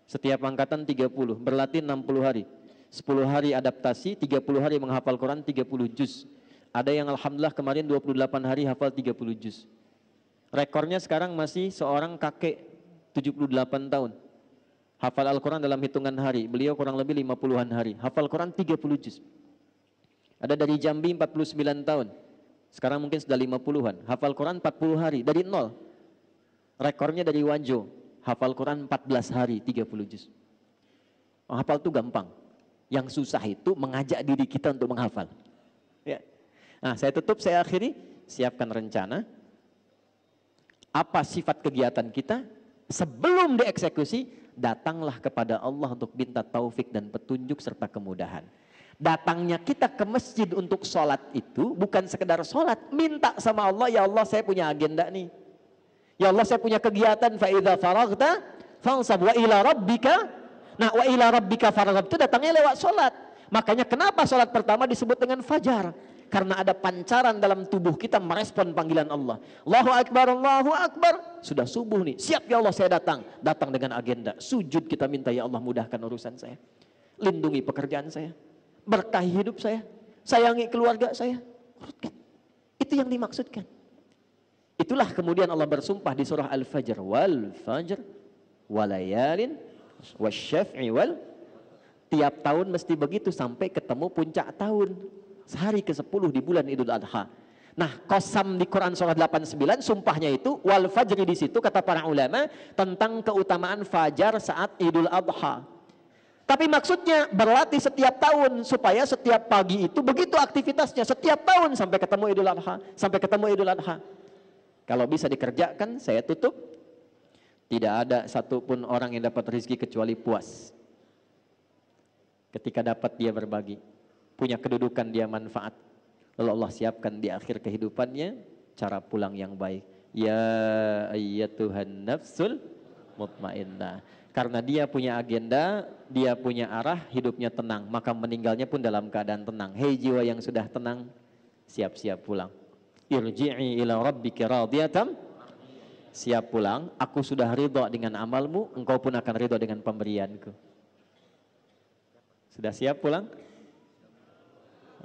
B: Setiap angkatan 30, berlatih 60 hari. 10 hari adaptasi, 30 hari menghafal Quran 30 juz. Ada yang alhamdulillah kemarin 28 hari hafal 30 juz. Rekornya sekarang masih seorang kakek 78 tahun. Hafal Al-Quran dalam hitungan hari. Beliau kurang lebih 50-an hari. Hafal Quran 30 juz. Ada dari Jambi 49 tahun. Sekarang mungkin sudah 50-an. Hafal Quran 40 hari dari nol. Rekornya dari Wanjo. Hafal Quran 14 hari 30 juz. Menghafal itu gampang. Yang susah itu mengajak diri kita untuk menghafal. Ya. Nah, saya tutup, saya akhiri. Siapkan rencana. Apa sifat kegiatan kita? Sebelum dieksekusi, datanglah kepada Allah untuk minta taufik dan petunjuk serta kemudahan. Datangnya kita ke masjid untuk sholat itu bukan sekedar sholat. Minta sama Allah, ya Allah saya punya agenda nih. Ya Allah saya punya kegiatan. Fa idza faraghta fansab wa ila rabbika. Nah, wa ila rabbika farghab itu datangnya lewat sholat. Makanya kenapa sholat pertama disebut dengan fajar? Karena ada pancaran dalam tubuh kita merespon panggilan Allah. Allahu Akbar, Allahu Akbar. Sudah subuh nih, siap ya Allah saya datang. Datang dengan agenda. Sujud kita minta, ya Allah mudahkan urusan saya. Lindungi pekerjaan saya. Berkahi hidup saya. Sayangi keluarga saya. Itu yang dimaksudkan. Itulah kemudian Allah bersumpah di surah Al-Fajr. Wal fajr, walayalin, wasyaf'i wal. Tiap tahun mesti begitu sampai ketemu puncak tahun. Sehari ke-10 di bulan Idul Adha. Nah, qasam di Quran surah 89 sumpahnya itu wal fajri, di situ kata para ulama tentang keutamaan fajar saat Idul Adha. Tapi maksudnya berlatih setiap tahun supaya setiap pagi itu begitu aktivitasnya setiap tahun sampai ketemu Idul Adha, sampai ketemu Idul Adha. Kalau bisa dikerjakan, saya tutup. Tidak ada satupun orang yang dapat rezeki kecuali puas. Ketika dapat dia berbagi. Punya kedudukan dia manfaat. Lalu Allah siapkan di akhir kehidupannya cara pulang yang baik. Ya ayyatuhan nafsul mutmainnah. Karena dia punya agenda, dia punya arah, hidupnya tenang, maka meninggalnya pun dalam keadaan tenang. Hei jiwa yang sudah tenang, siap-siap pulang. Irji'i ila rabbiki radiyatan. Siap pulang, aku sudah ridha dengan amalmu, engkau pun akan ridha dengan pemberianku. Sudah siap pulang?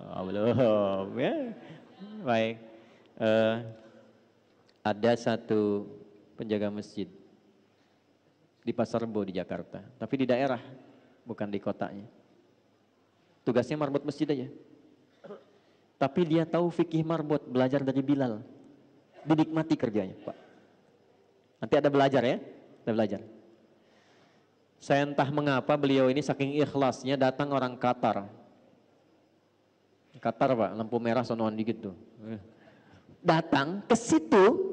B: Oh, belum ya. Baik. Ada satu penjaga masjid di Pasar Rebo di Jakarta, tapi di daerah, bukan di kotanya. Tugasnya marbot masjid aja. Tapi dia tahu fikih marbot, belajar dari Bilal. Dinikmati kerjanya, Pak. Nanti ada belajar ya, ada belajar. Saya entah mengapa beliau ini saking ikhlasnya datang orang Qatar. Qatar Pak, lampu merah sonoan dikit tuh. Datang ke situ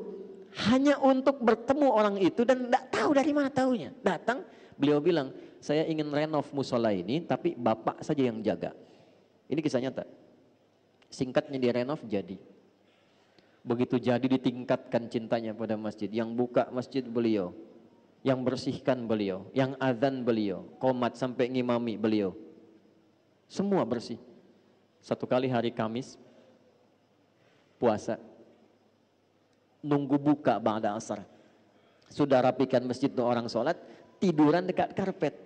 B: hanya untuk bertemu orang itu dan tidak tahu dari mana taunya. Datang, beliau bilang, saya ingin renov musola ini tapi bapak saja yang jaga. Ini kisah nyata. Singkatnya direnov jadi. Begitu jadi ditingkatkan cintanya pada masjid. Yang buka masjid beliau, yang bersihkan beliau, yang azan beliau, qomat sampai ngimami beliau. Semua bersih. Satu kali hari Kamis puasa, nunggu buka ba'da asar. Sudah rapikan masjid untuk orang sholat, tiduran dekat karpet.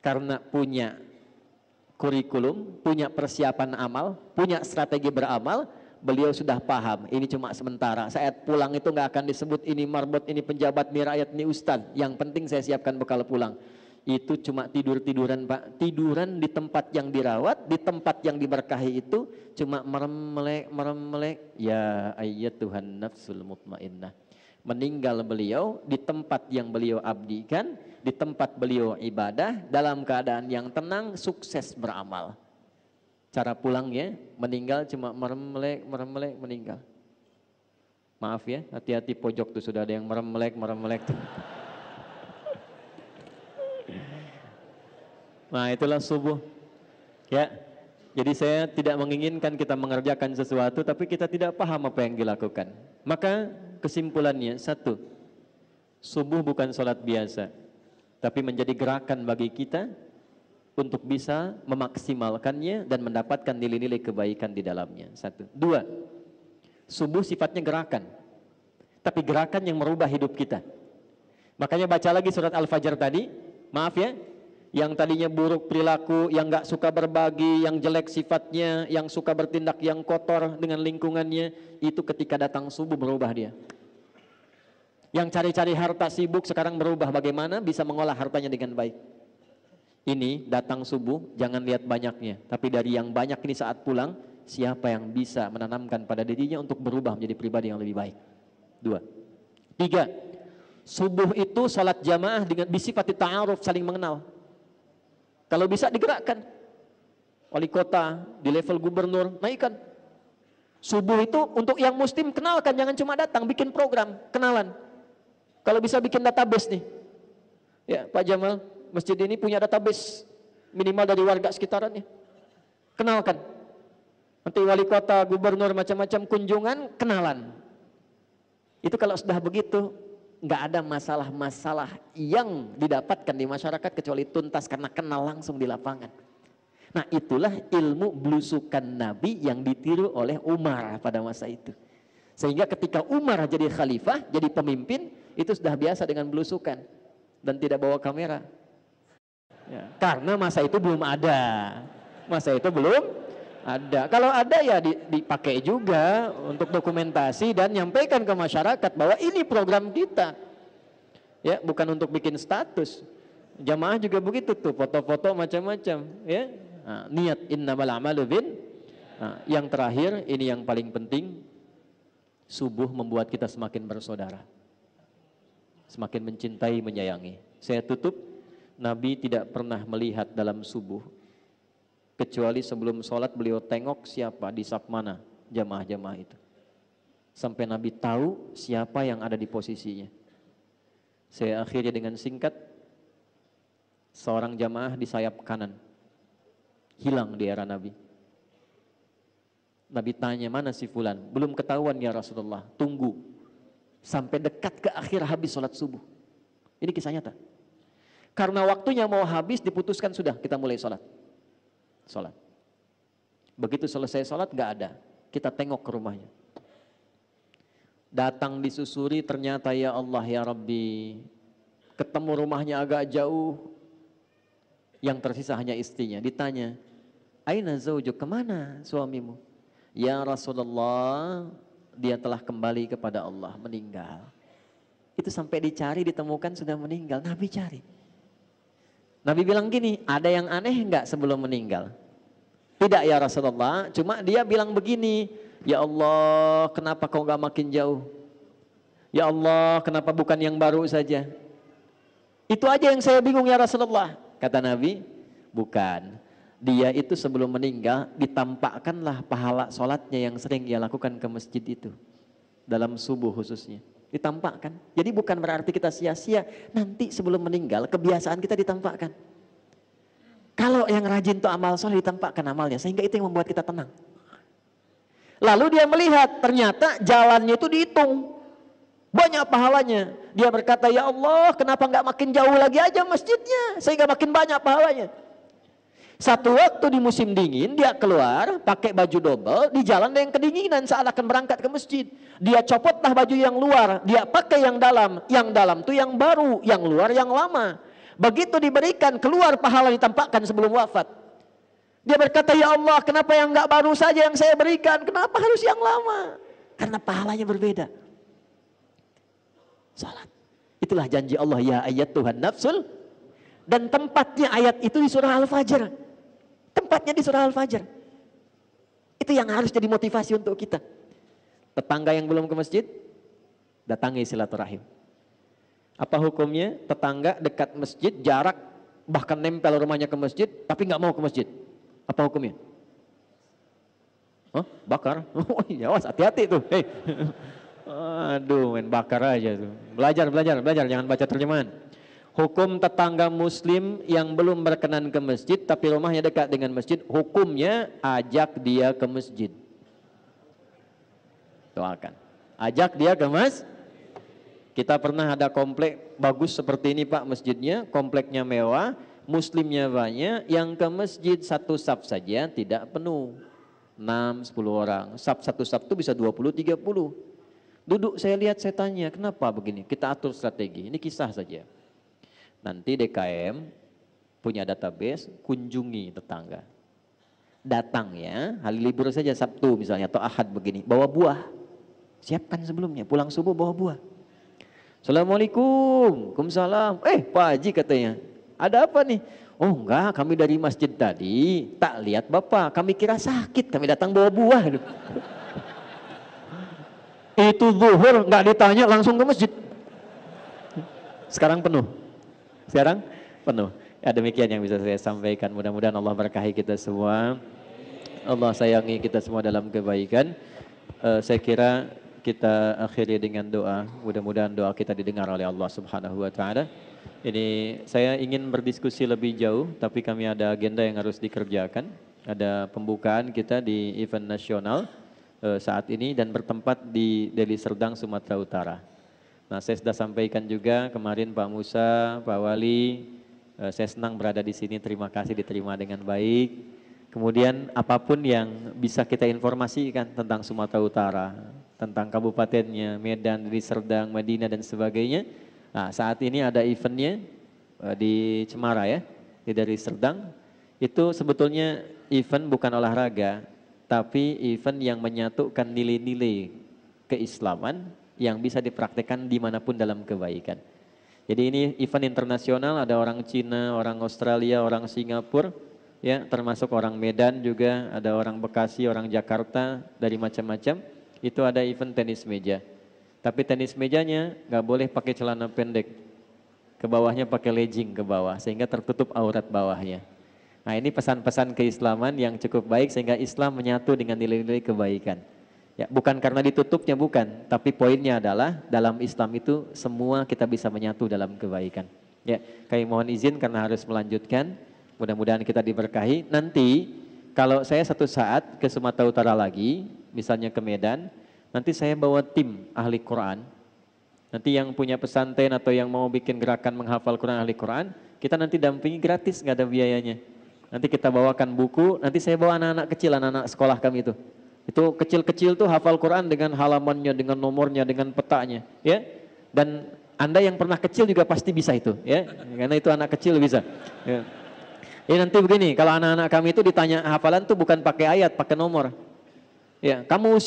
B: Karena punya kurikulum, punya persiapan amal, punya strategi beramal, beliau sudah paham, ini cuma sementara. Saat pulang itu nggak akan disebut ini marbot, ini penjabat, ini rakyat, ini ustad. Yang penting saya siapkan bekal pulang. Itu cuma tidur-tiduran Pak. Tiduran di tempat yang dirawat, di tempat yang diberkahi itu cuma merem-melek. Ya ayyatuhan nafsul mutmainnah. Meninggal beliau di tempat yang beliau abdikan, di tempat beliau ibadah, dalam keadaan yang tenang, sukses beramal. Cara pulangnya, meninggal cuma merem-melek meninggal. Maaf ya, hati-hati pojok tuh sudah ada yang merem-melek tuh. Nah itulah subuh ya. Jadi saya tidak menginginkan kita mengerjakan sesuatu tapi kita tidak paham apa yang dilakukan. Maka kesimpulannya satu, subuh bukan sholat biasa, tapi menjadi gerakan bagi kita untuk bisa memaksimalkannya dan mendapatkan nilai-nilai kebaikan di dalamnya. Satu. Dua, subuh sifatnya gerakan, tapi gerakan yang merubah hidup kita. Makanya baca lagi surat Al-Fajr tadi, maaf ya, yang tadinya buruk perilaku, yang gak suka berbagi, yang jelek sifatnya, yang suka bertindak yang kotor dengan lingkungannya, itu ketika datang subuh berubah dia. Yang cari-cari harta sibuk sekarang berubah bagaimana bisa mengolah hartanya dengan baik. Ini datang subuh, jangan lihat banyaknya, tapi dari yang banyak ini saat pulang, siapa yang bisa menanamkan pada dirinya untuk berubah menjadi pribadi yang lebih baik. Dua. Tiga, subuh itu salat jamaah dengan bisifati ta'aruf, saling mengenal. Kalau bisa digerakkan. Wali kota di level gubernur naikkan. Subuh itu untuk yang muslim kenalkan, jangan cuma datang, bikin program, kenalan. Kalau bisa bikin database nih. Ya, Pak Jamal, masjid ini punya database minimal dari warga sekitarannya. Kenalkan. Nanti wali kota, gubernur, macam-macam kunjungan, kenalan. Itu kalau sudah begitu, nggak ada masalah-masalah yang didapatkan di masyarakat kecuali tuntas karena kenal langsung di lapangan. Nah, itulah ilmu belusukan Nabi yang ditiru oleh Umar pada masa itu. Sehingga ketika Umar jadi khalifah, jadi pemimpin, itu sudah biasa dengan belusukan dan tidak bawa kamera. Ya, karena masa itu belum ada. Masa itu belum ada. Kalau ada ya dipakai juga untuk dokumentasi dan nyampaikan ke masyarakat bahwa ini program kita. Ya, bukan untuk bikin status. Jamaah juga begitu tuh, foto-foto macam-macam, ya. Nah, niat innamal a'malu bin. Nah, yang terakhir ini yang paling penting, subuh membuat kita semakin bersaudara. Semakin mencintai, menyayangi. Saya tutup, Nabi tidak pernah melihat dalam subuh kecuali sebelum sholat beliau tengok siapa di saf mana jamaah-jamaah itu. Sampai Nabi tahu siapa yang ada di posisinya. Saya akhiri dengan singkat, seorang jamaah di sayap kanan hilang di era Nabi. Nabi tanya, mana si fulan? Belum ketahuan ya Rasulullah, tunggu sampai dekat ke akhir habis sholat subuh. Ini kisah nyata. Karena waktunya mau habis, diputuskan sudah kita mulai sholat. Begitu selesai sholat gak ada, kita tengok ke rumahnya. Datang disusuri, ternyata ya Allah ya Rabbi, ketemu rumahnya agak jauh, yang tersisa hanya istrinya. Ditanya, aina zaujuk, kemana suamimu? Ya Rasulullah, dia telah kembali kepada Allah, meninggal. Itu sampai dicari, ditemukan sudah meninggal. Nabi cari. Nabi bilang gini, ada yang aneh enggak sebelum meninggal? Tidak ya Rasulullah, cuma dia bilang begini, ya Allah, kenapa kau enggak makin jauh? Ya Allah, kenapa bukan yang baru saja? Itu aja yang saya bingung ya Rasulullah. Kata Nabi, bukan. Dia itu sebelum meninggal ditampakkanlah pahala sholatnya yang sering dia lakukan ke masjid itu. Dalam subuh khususnya. Ditampakkan. Jadi bukan berarti kita sia-sia. Nanti sebelum meninggal kebiasaan kita ditampakkan. Kalau yang rajin tuh amal soleh ditampakkan amalnya. Sehingga itu yang membuat kita tenang. Lalu dia melihat ternyata jalannya itu dihitung. Banyak pahalanya. Dia berkata, ya Allah, kenapa nggak makin jauh lagi aja masjidnya sehingga makin banyak pahalanya. Satu waktu di musim dingin dia keluar pakai baju double, di jalan ada yang kedinginan saat akan berangkat ke masjid. Dia copotlah baju yang luar, dia pakai yang dalam. Yang dalam tuh yang baru, yang luar yang lama. Begitu diberikan keluar pahala ditampakkan sebelum wafat. Dia berkata, ya Allah, kenapa yang nggak baru saja yang saya berikan? Kenapa harus yang lama? Karena pahalanya berbeda. Salat. Itulah janji Allah, ya ayat Tuhan nafsul. Dan tempatnya ayat itu di surah Al-Fajr. Tempatnya di surah Al-Fajr. Itu yang harus jadi motivasi untuk kita. Tetangga yang belum ke masjid, datangi silaturahim. Apa hukumnya? Tetangga dekat masjid, jarak bahkan nempel rumahnya ke masjid, tapi nggak mau ke masjid. Apa hukumnya? Hah? Bakar? Oh iya, hati-hati tuh. Hey. Aduh, main bakar aja tuh. Belajar, jangan baca terjemahan. Hukum tetangga muslim yang belum berkenan ke masjid tapi rumahnya dekat dengan masjid, hukumnya ajak dia ke masjid. Doakan. Ajak dia ke masjid. Kita pernah ada komplek bagus seperti ini Pak masjidnya, kompleknya mewah, muslimnya banyak, yang ke masjid satu saf saja tidak penuh. 6-10 orang. Satu saf itu bisa 20-30. Duduk saya lihat, saya tanya, kenapa begini? Kita atur strategi, ini kisah saja. Nanti DKM punya database, kunjungi tetangga. Datang ya, hari libur saja Sabtu misalnya atau Ahad begini, bawa buah. Siapkan sebelumnya, pulang subuh bawa buah. Assalamualaikum, Waalaikumsalam. Pak Haji katanya, ada apa nih? Oh enggak, kami dari masjid tadi, tak lihat Bapak, kami kira sakit, kami datang bawa buah. Itu zuhur nggak ditanya langsung ke masjid. Sekarang penuh. Ya demikian yang bisa saya sampaikan. Mudah-mudahan Allah berkahi kita semua. Allah sayangi kita semua dalam kebaikan. Saya kira kita akhiri dengan doa. Mudah-mudahan doa kita didengar oleh Allah Subhanahu wa taala. Ini saya ingin berdiskusi lebih jauh, tapi kami ada agenda yang harus dikerjakan. Ada pembukaan kita di event nasional saat ini dan bertempat di Deli Serdang, Sumatera Utara. Nah, saya sudah sampaikan juga kemarin Pak Musa, Pak Wali, saya senang berada di sini. Terima kasih diterima dengan baik. Kemudian apapun yang bisa kita informasikan tentang Sumatera Utara, tentang kabupatennya, Medan, Deli Serdang, Madinah dan sebagainya. Nah, saat ini ada eventnya di Cemara ya, di Deli Serdang. Itu sebetulnya event bukan olahraga, tapi event yang menyatukan nilai-nilai keislaman yang bisa dipraktekkan dimanapun dalam kebaikan. Jadi ini event internasional, ada orang Cina, orang Australia, orang Singapura, ya, termasuk orang Medan juga, ada orang Bekasi, orang Jakarta, dari macam-macam. Itu ada event tenis meja. Tapi tenis mejanya nggak boleh pakai celana pendek. Ke bawahnya pakai legging ke bawah, sehingga tertutup aurat bawahnya. Nah, ini pesan-pesan keislaman yang cukup baik, sehingga Islam menyatu dengan nilai-nilai kebaikan. Ya, bukan karena ditutupnya, bukan. Tapi poinnya adalah dalam Islam itu semua kita bisa menyatu dalam kebaikan. Ya, kami mohon izin karena harus melanjutkan. Mudah-mudahan kita diberkahi. Nanti kalau saya satu saat ke Sumatera Utara lagi, misalnya ke Medan, nanti saya bawa tim ahli Quran. Nanti yang punya pesantren atau yang mau bikin gerakan menghafal Quran, ahli Quran, kita nanti dampingi gratis, nggak ada biayanya. Nanti kita bawakan buku, nanti saya bawa anak-anak kecil, anak-anak sekolah kami itu. Itu kecil-kecil tuh hafal Quran dengan halamannya, dengan nomornya, dengan petanya, ya. Dan Anda yang pernah kecil juga pasti bisa itu, ya. Karena itu anak kecil bisa. Ya. Ini nanti begini, kalau anak-anak kami itu ditanya hafalan tuh bukan pakai ayat, pakai nomor. Ya, kamu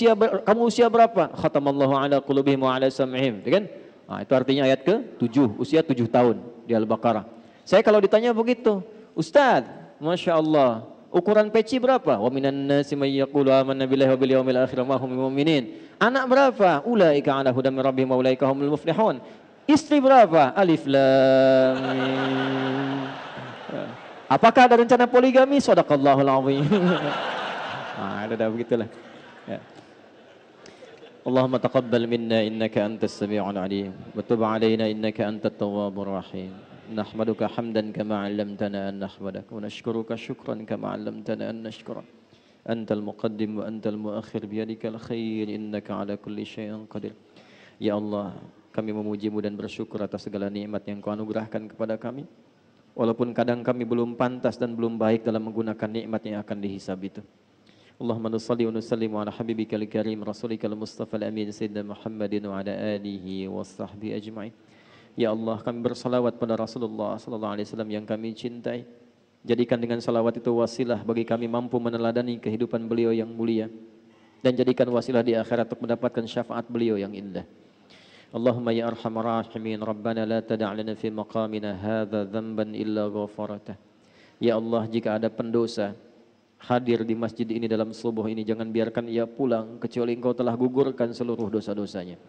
B: usia berapa? Khatamallahu ala qulubihim wa ala sam'ihim, ya kan? Nah, itu artinya ayat ke-7, usia 7 tahun di Al-Baqarah. Saya kalau ditanya begitu, Ustaz, Masya Allah, ukuran peci berapa? Wa minan nasi may yaqulu amanna billahi wa bil yawmil akhir wa hum mu'minin. Anak berapa? Ulaika ala hudan min rabbihim wa ulaika humul muflihun. Istri berapa? Alif lam mim. Apakah ada rencana poligami? Shadaqallahul azim. Nah, ada begitulah. Ya. Allahumma taqabbal minna innaka antas sami'ul alim wa tub 'alaina innaka antat tawwabur rahim. Nahmaduka hamdan kama 'allamtana an nahmadaka wa nashkuruka syukran kama 'allamtana an nashkura. Antal muqaddim wa antal muakhir biyadikal khair innaka 'ala kulli syai'in qadir. Ya Allah, kami memujimu dan bersyukur atas segala nikmat yang Kau anugerahkan kepada kami. Walaupun kadang kami belum pantas dan belum baik dalam menggunakan nikmat yang akan dihisab itu. Allahumma nusalli wa nusallimu ala habibikal karim rasulikal mustafa al-amin sayyidina Muhammadin wa ala alihi wa sahbihi ajma'in. Ya Allah, kami bersalawat pada Rasulullah sallallahu alaihi wasallam yang kami cintai. Jadikan dengan salawat itu wasilah bagi kami mampu meneladani kehidupan beliau yang mulia, dan jadikan wasilah di akhirat untuk mendapatkan syafaat beliau yang indah. Allahumma ya arhamar rahimin, Rabbana la tada' lana fi maqamina hadza dhanban illa ghafartah. Ya Allah, jika ada pendosa hadir di masjid ini dalam subuh ini, jangan biarkan ia pulang kecuali Engkau telah gugurkan seluruh dosa-dosanya.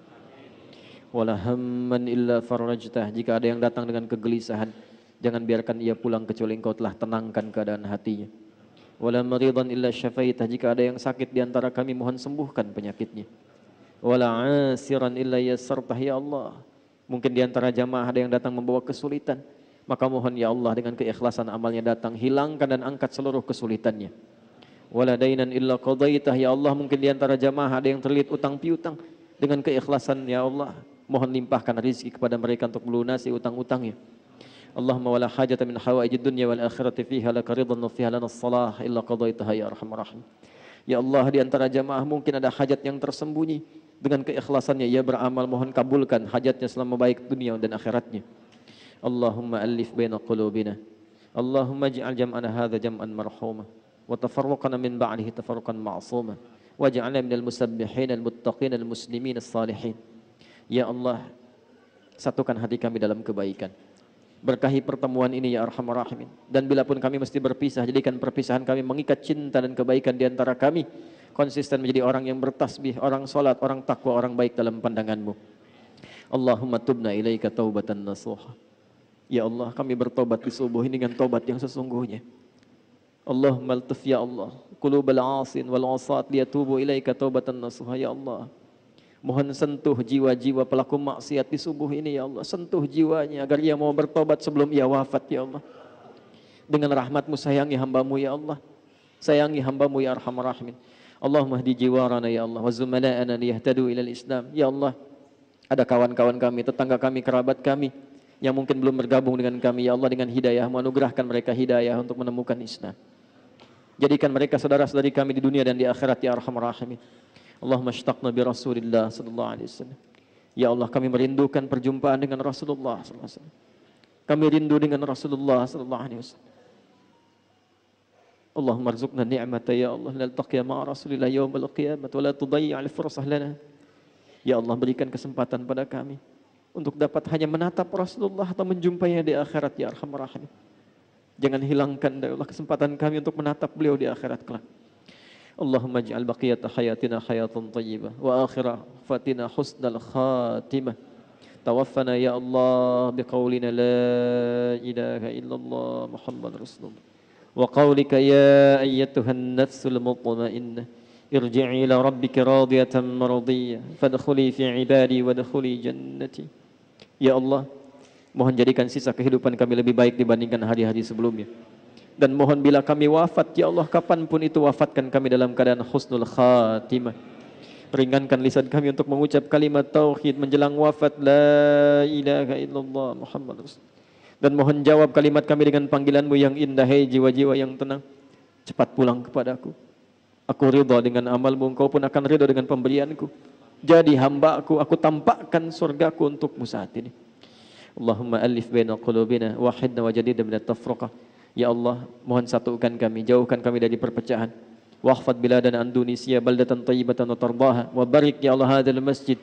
B: Wala hamman illa farajtah, jika ada yang datang dengan kegelisahan, jangan biarkan ia pulang kecuali Engkau telah tenangkan keadaan hatinya. Wala maridan illa syafaitah, jika ada yang sakit di antara kami, mohon sembuhkan penyakitnya. Wala asiran illa yassartah, ya Allah, mungkin di antara jamaah ada yang datang membawa kesulitan, maka mohon ya Allah dengan keikhlasan amalnya datang, hilangkan dan angkat seluruh kesulitannya. Wala dainan illa qadaitah, ya Allah, mungkin di antara jamaah ada yang terlilit utang piutang, dengan keikhlasan ya Allah, mohon limpahkan rezeki kepada mereka untuk melunasi utang-utangnya. Allahumma wala hajata min hawaijid dunya wal akhirati fiha laka ridhan wa fiha lana salah illa qadaitaha ya arhamar rahim. Ya Allah, di antara jamaah mungkin ada hajat yang tersembunyi, dengan keikhlasannya ia beramal, mohon kabulkan hajatnya selama baik dunia dan akhiratnya. Allahumma alif baina qulubina, Allahumma ij'al jam'ana hadza jam'an marhuma wa tafarruqana min ba'dihi tafarruqan ma'suma waj'alna minal musabbihin al-muttaqin al-muslimin as-salihin. Ya Allah, satukan hati kami dalam kebaikan. Berkahi pertemuan ini ya arhamar rahimin. Dan bila pun kami mesti berpisah, jadikan perpisahan kami mengikat cinta dan kebaikan di antara kami, konsisten menjadi orang yang bertasbih, orang salat, orang takwa, orang baik dalam pandangan-Mu. Allahumma tubna ilaika taubatan nasuha. Ya Allah, kami bertobat di subuh ini dengan tobat yang sesungguhnya. Allahumma altaf ya Allah qulubal asin wal asat liyatubu ilaika taubatan nasuha ya Allah. Mohon sentuh jiwa-jiwa pelaku maksiat di subuh ini ya Allah. Sentuh jiwanya agar ia mau bertobat sebelum ia wafat ya Allah. Dengan rahmat-Mu sayangi hamba-Mu ya Allah. Sayangi hamba-Mu ya arhamar rahimin. Allahumma hdi jiwarana ya Allah wa zumala'ana liyahtadu ilal Islam. Ya Allah, ada kawan-kawan kami, tetangga kami, kerabat kami yang mungkin belum bergabung dengan kami. Ya Allah, dengan hidayah-Mu anugerahkan mereka hidayah untuk menemukan Islam. Jadikan mereka saudara-saudari kami di dunia dan di akhirat ya arhamar rahimin. Allahumma ashtaqna bi Rasulillah sallallahu alaihi wasallam. Ya Allah, kami merindukan perjumpaan dengan Rasulullah sallallahu alaihi wasallam. Kami rindu dengan Rasulullah sallallahu alaihi wasallam. Allahumma arzuqna ni'mata ya Allah naltaqiya ma'a Rasulillah yaumil qiyamah wa la tudayyi' al-fursah lana. Ya Allah, berikan kesempatan pada kami untuk dapat hanya menatap Rasulullah atau menjumpainya di akhirat ya arhamar rahimin. Jangan hilangkan ya Allah kesempatan kami untuk menatap beliau di akhirat kelak. Allahumma ij'al baqiyata hayatina hayatan thayyibah wa akhira fatina husnal khatimah. Tawaffana ya Allah biqaulina la ilaha illallah Muhammad Rasulullah. Wa qaulika ya ayyatuhan nafsul mutmainnah irji'i ila rabbika radiyatan maradiyah fadkhuli fi ibadi wadkhuli jannati. Ya Allah, mohon jadikan sisa kehidupan kami lebih baik dibandingkan hari-hari sebelumnya. Dan mohon bila kami wafat, ya Allah, kapanpun itu wafatkan kami dalam keadaan husnul khatimah. Ringankan lisan kami untuk mengucap kalimat tauhid menjelang wafat, la ilaha illallah Muhammad Rasulullah. Dan mohon jawab kalimat kami dengan panggilan-Mu yang indah, hai jiwa-jiwa yang tenang, cepat pulang kepadaku. Aku ridha dengan amal-Mu, Engkau pun akan ridha dengan pemberianku. Jadi hamba-Ku, aku tampakkan surgaku untuk-Mu saat ini. Allahumma alif baina qulubina wahidna wajadida minat tafruqah. Ya Allah, mohon satukan kami, jauhkan kami dari perpecahan. Wahfad biladana Indonesia baldatan tayyibatan wa tardaha wa barik ya Allah hadzal masjid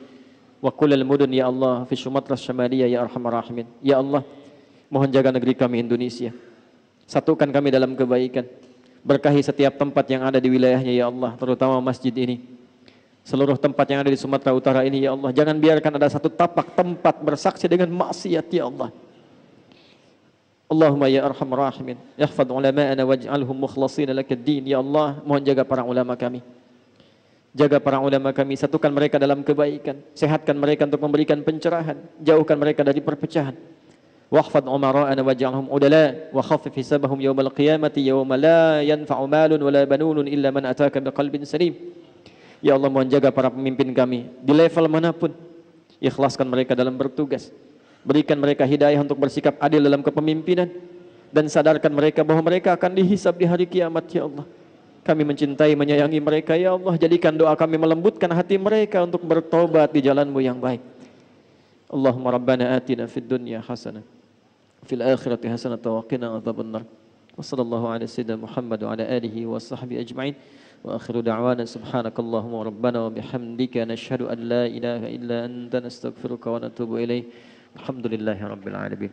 B: wa kullal mudun ya Allah fi Sumatra Syamaliyah ya arhamar rahimin. Ya Allah, mohon jaga negeri kami Indonesia. Satukan kami dalam kebaikan. Berkahi setiap tempat yang ada di wilayahnya ya Allah, terutama masjid ini. Seluruh tempat yang ada di Sumatera Utara ini ya Allah, jangan biarkan ada satu tapak tempat bersaksi dengan maksiat ya Allah. Allahumma ya arhamar rahimin, ihfad ulama'ana waj'alhum mukhlashina lakad-din. Ya Allah, mohon jaga para ulama kami. Jaga para ulama kami, satukan mereka dalam kebaikan, sehatkan mereka untuk memberikan pencerahan, jauhkan mereka dari perpecahan. Wahfad umara'ana waj'alhum udala wa khaffif hisabahum yawmal qiyamati yawma la yanfa'u malun wala banunun illa man ataka biqalbin salim. Ya Allah, mohon jaga para pemimpin kami di level manapun. Ikhlaskan mereka dalam bertugas. Berikan mereka hidayah untuk bersikap adil dalam kepemimpinan. Dan sadarkan mereka bahwa mereka akan dihisab di hari kiamat ya Allah. Kami mencintai, menyayangi mereka ya Allah. Jadikan doa kami melembutkan hati mereka untuk bertobat di jalan-Mu yang baik. Allahumma rabbana atina fid dunya hasanah fil akhirati hasanah wa qina adzabannar. Wa sallallahu ala sayyidina Muhammad wa ala alihi wa sahbihi ajma'in. Wa akhiru da'wana subhanakallahumma rabbana wa bihamdika nashhadu an la ilaha illa anta nastaghfiruka wa natubu ilaik. Alhamdulillahi rabbil alamin.